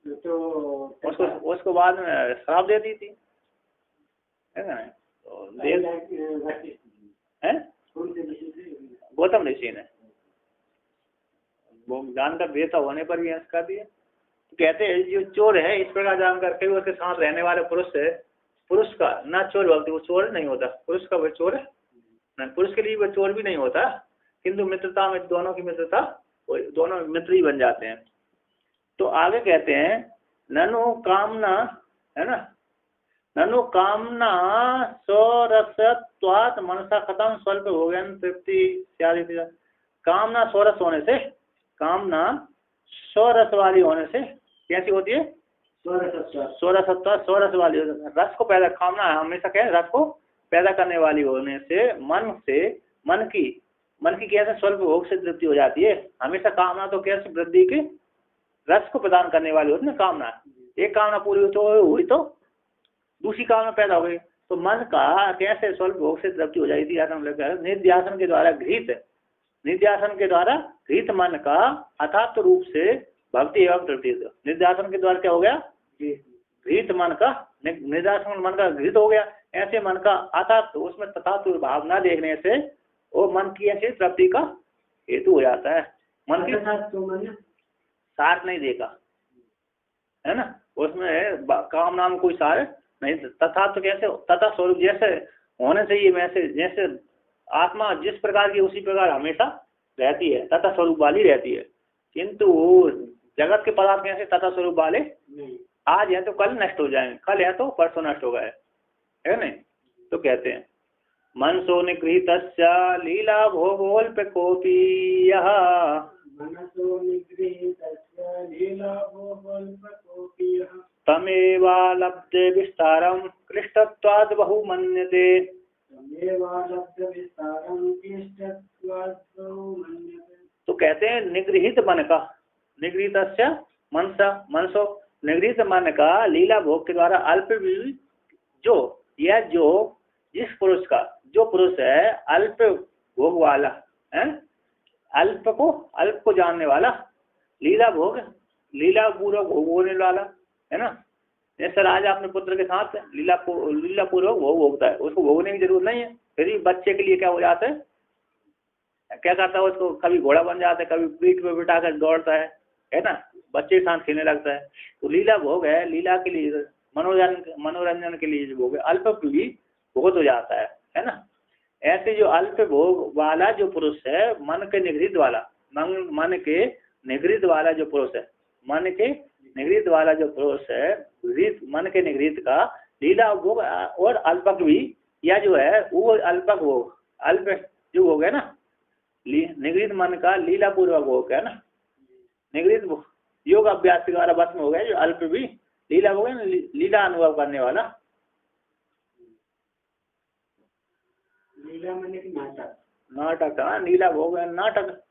तो उसको बाद में श्राप दे दी थी, है ना? तो गौतम ऋषि ने वो जानकर देता होने पर भी ऐसा कर दिया। तो कहते हैं जो चोर है इस प्रकार जानकर के उसके साथ रहने वाले पुरुष है, पुरुष का ना चोर बोलते, वो चोर नहीं होता, पुरुष का वो चोर है ना, पुरुष के लिए वो चोर भी नहीं होता, किंतु मित्रता में दोनों की मित्रता, दोनों मित्र ही बन जाते हैं। तो आगे कहते हैं ननु कामना, है ना, ननु कामना स्वरसत्वात् मनसा खत्म स्वल्प भोगन तृप्ति इत्यादि। कामना स्वरस होने से, कामना स्वरस वाली होने से कैसी होती है? स्वरसत्व, स्वरस वाली, रस को पैदा, कामना हमेशा क्या है, रस को पैदा करने वाली होने से मन की कैसे स्वल्प भोग से तृप्ति हो जाती है। हमेशा कामना तो कैसे वृद्धि के रस को प्रदान करने वाली होती है ना कामना। एक कामना पूरी हुई तो दूसरी कामना पैदा हो गई, तो मन का कैसे स्वल्प भोग से तृप्ति हो जाती है। निध्यासन के द्वारा घृत, निध्यासन के द्वारा घृत मन का अथात्म रूप से भक्ति एवं तृप्ति। निध्यासन के द्वारा क्या हो गया? घृत मन का, निध्यासन मन का घृत हो गया। ऐसे मन का अथात्म, उसमें तथात्म भाव न देखने से वो मन की ऐसी तृप्ति का हेतु हो जाता है। मन की सार नहीं देखा, है ना, उसमें काम नाम कोई सार नहीं। तथा तो कैसे, तथा स्वरूप जैसे होने चाहिए वैसे, जैसे आत्मा जिस प्रकार की उसी प्रकार हमेशा रहती है, तथा स्वरूप वाली रहती है। किंतु जगत के पदार्थ कैसे तथा स्वरूप वाले आज है तो कल नष्ट हो जाएंगे, कल है तो परसों नष्ट हो गए, है नहीं। तो कहते हैं मनसो निगृहीत लीला भोगोल्प कोपी यह, मनसो निगृहीत लीला भोगोल्प कोपी यह, तमेवालब्धे विस्तारम क्लिष्टत्वाद् बहु मन्यते। तो कहते हैं निगृहीत मन का, निगृहीत मनसो, निगृहीत मन का लीला भोग के द्वारा अल्प जो जिस पुरुष का, जो पुरुष है अल्प भोग वाला है, अल्प को जानने वाला, लीला भोग, लीला पूर्वक भोग होने वाला, है ना। जैसे राजा अपने पुत्र के साथ लीला पूर्वक भोग भोगता है, उसको भोगने की जरूरत नहीं है। फिर भी बच्चे के लिए क्या हो जाता है, क्या करता है, उसको कभी घोड़ा बन जाता है, कभी पीठ पे बिठा कर दौड़ता है ना, बच्चे के साथ खेलने लगता है। तो लीला भोग है, लीला के लिए, मनोरंजन के लिए भोग है, अल्प भी भोग हो जाता है ना। ऐसे जो अल्प भोग वाला जो पुरुष है, मन के निगृहीत वाला, मन के निगृहीत वाला जो पुरुष है, मन के निगृहीत वाला जो पुरुष है, मन के निगृहीत का लीला भोग और अल्पक भी, या जो है वो अल्पक भोग, अल्प जो भोग है ना, निगृहीत मन का लीला पूर्वक भोग है ना, निगृहीत योग अभ्यास के द्वारा भस्म हो गया। जो अल्प भी लीला भोग है, लीला अनुभव करने वाला। लीला मैंने कि नाटक, हाँ, लीला भोग है, नाटक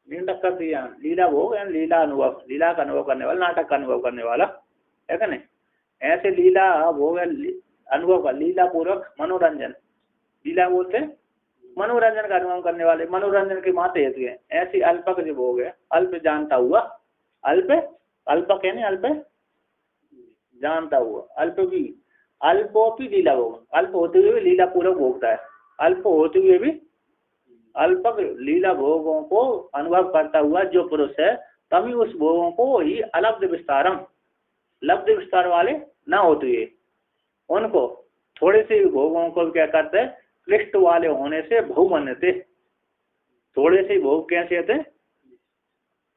कर दिया, लीला भोग है, लीला अनुभव, लीला का अनुभव करने वाला, नाटक का अनुभव करने वाला, है क्या नहीं। ऐसे लीला भोग है, अनुभव का, लीला पूर्वक मनोरंजन, लीला बोलते मनोरंजन का अनुभव करने वाले, मनोरंजन के माते हेतु है। ऐसी अल्पक जो भोग है, अल्प जानता हुआ, अल्पक है ना, अल्प जानता हुआ, अल्पोपी लीला भोग, अल्प होते हुए भी लीला पूर्वक भोगता है, अल्प होते हुए भी अल्पक लीला भोगों को अनुभव करता हुआ जो पुरुष है, तभी उस भोगों को ही अलब्ध विस्तारम, लब्ध विस्तार वाले ना होते हुए उनको थोड़े से भोगों को क्या करते हैं, क्लिष्ट वाले होने से बहुमन्यते, थोड़े से भोग कैसे होते हैं?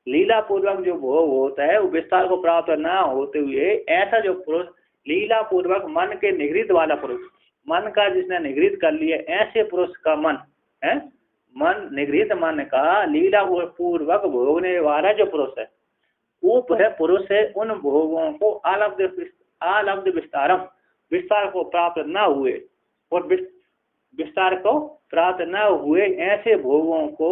लीला पूर्वक जो भोग होता है वो विस्तार को प्राप्त न होते हुए ऐसा जो पुरुष लीला पूर्वक मन के निगृहित वाला पुरुष, मन का जिसने निगृहित कर लिया, ऐसे पुरुष का मन है, मन निगृहित मन का लीला पूर्वक भोगने वाला जो पुरुष है, वो पुरुष है उन भोगों को अलब्ध विस्तारम, विस्तार को प्राप्त न हुए और विस्तार को प्राप्त न हुए ऐसे भोगों को,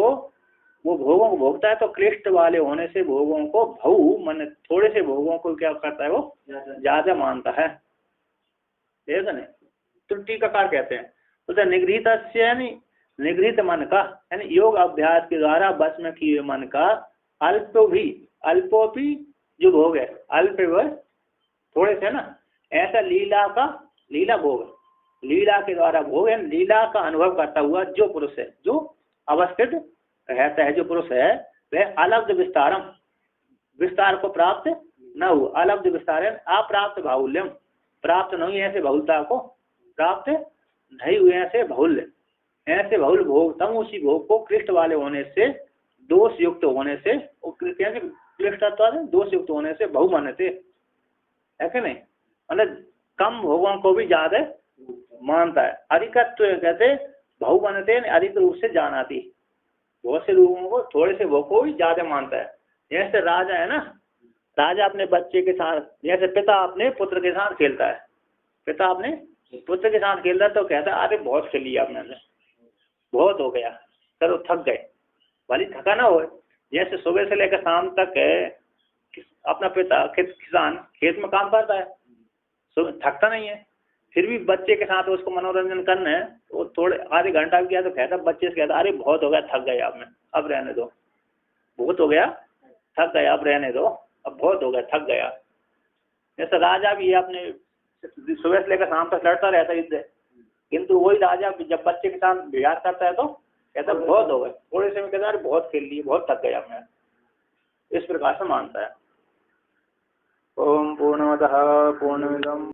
वो भोगों को भोगता है तो क्लिष्ट वाले होने से भोगों को भऊ मन, थोड़े से भोगों को क्या करता है, वो ज्यादा मानता है। ठीक है ना? तो टीकाकार कहते हैं तो निगृहित यानी निगृहित मन का, यानी योग अभ्यास के द्वारा बस में किए मन का अल्पोपी जो भोग है, अल्प व थोड़े से ना, ऐसा लीला भोग, लीला के द्वारा भोग है, लीला का अनुभव करता हुआ जो पुरुष है, जो अवस्थित रहता है, जो पुरुष है वह अलब्ध विस्तारम, विस्तार को प्राप्त न हो, अलब्ध विस्तार अप्राप्त बाहुल्यम, प्राप्त नहीं ऐसे बहुलता को प्राप्त नहीं हुए ऐसे बहुल्य, ऐसे बहुल भोग तम उसी भोग को क्लिष्ट वाले होने से, दोष युक्त होने से, क्लिष्टता दोष युक्त होने से बहु मानते है कि नहीं, मतलब कम भोगों को भी ज्यादा मानता है। अधिकत्व कहते बहु मानते अधिक रूप से जानाती, बहुत से लोगों को थोड़े से भोग को भी ज्यादा मानता है। जैसे राजा है ना, राजा अपने बच्चे के साथ, जैसे पिता अपने पुत्र के साथ खेलता है, पिता अपने पुत्र के साथ खेलता है तो कहता है अरे बहुत खेल लिया आपने, बहुत हो गया, चलो थक गए, भले थका ना हो। जैसे सुबह से लेकर शाम तक है अपना पिता किसान खेत में काम करता है, थकता नहीं है, फिर भी बच्चे के साथ उसको मनोरंजन करना है, वो थोड़े आधे घंटा भी किया तो कहता, बच्चे से कहता अरे बहुत हो गया, थक गए आपने, अब रहने दो, बहुत हो गया, थक गया, अब रहने दो, अब बहुत हो गया, थक गया। जैसे राजा भी अपने सुबह से लेकर शाम तक लड़ता रहता है इससे, किंतु वही राजा जब बच्चे के साथ विहार करता है तो कहता बहुत हो गए, थोड़े से में कहता अरे बहुत खेल लिए, बहुत थक गया मैं, इस प्रकार से मानता है। ओम पूर्णमदः पूर्णमिदं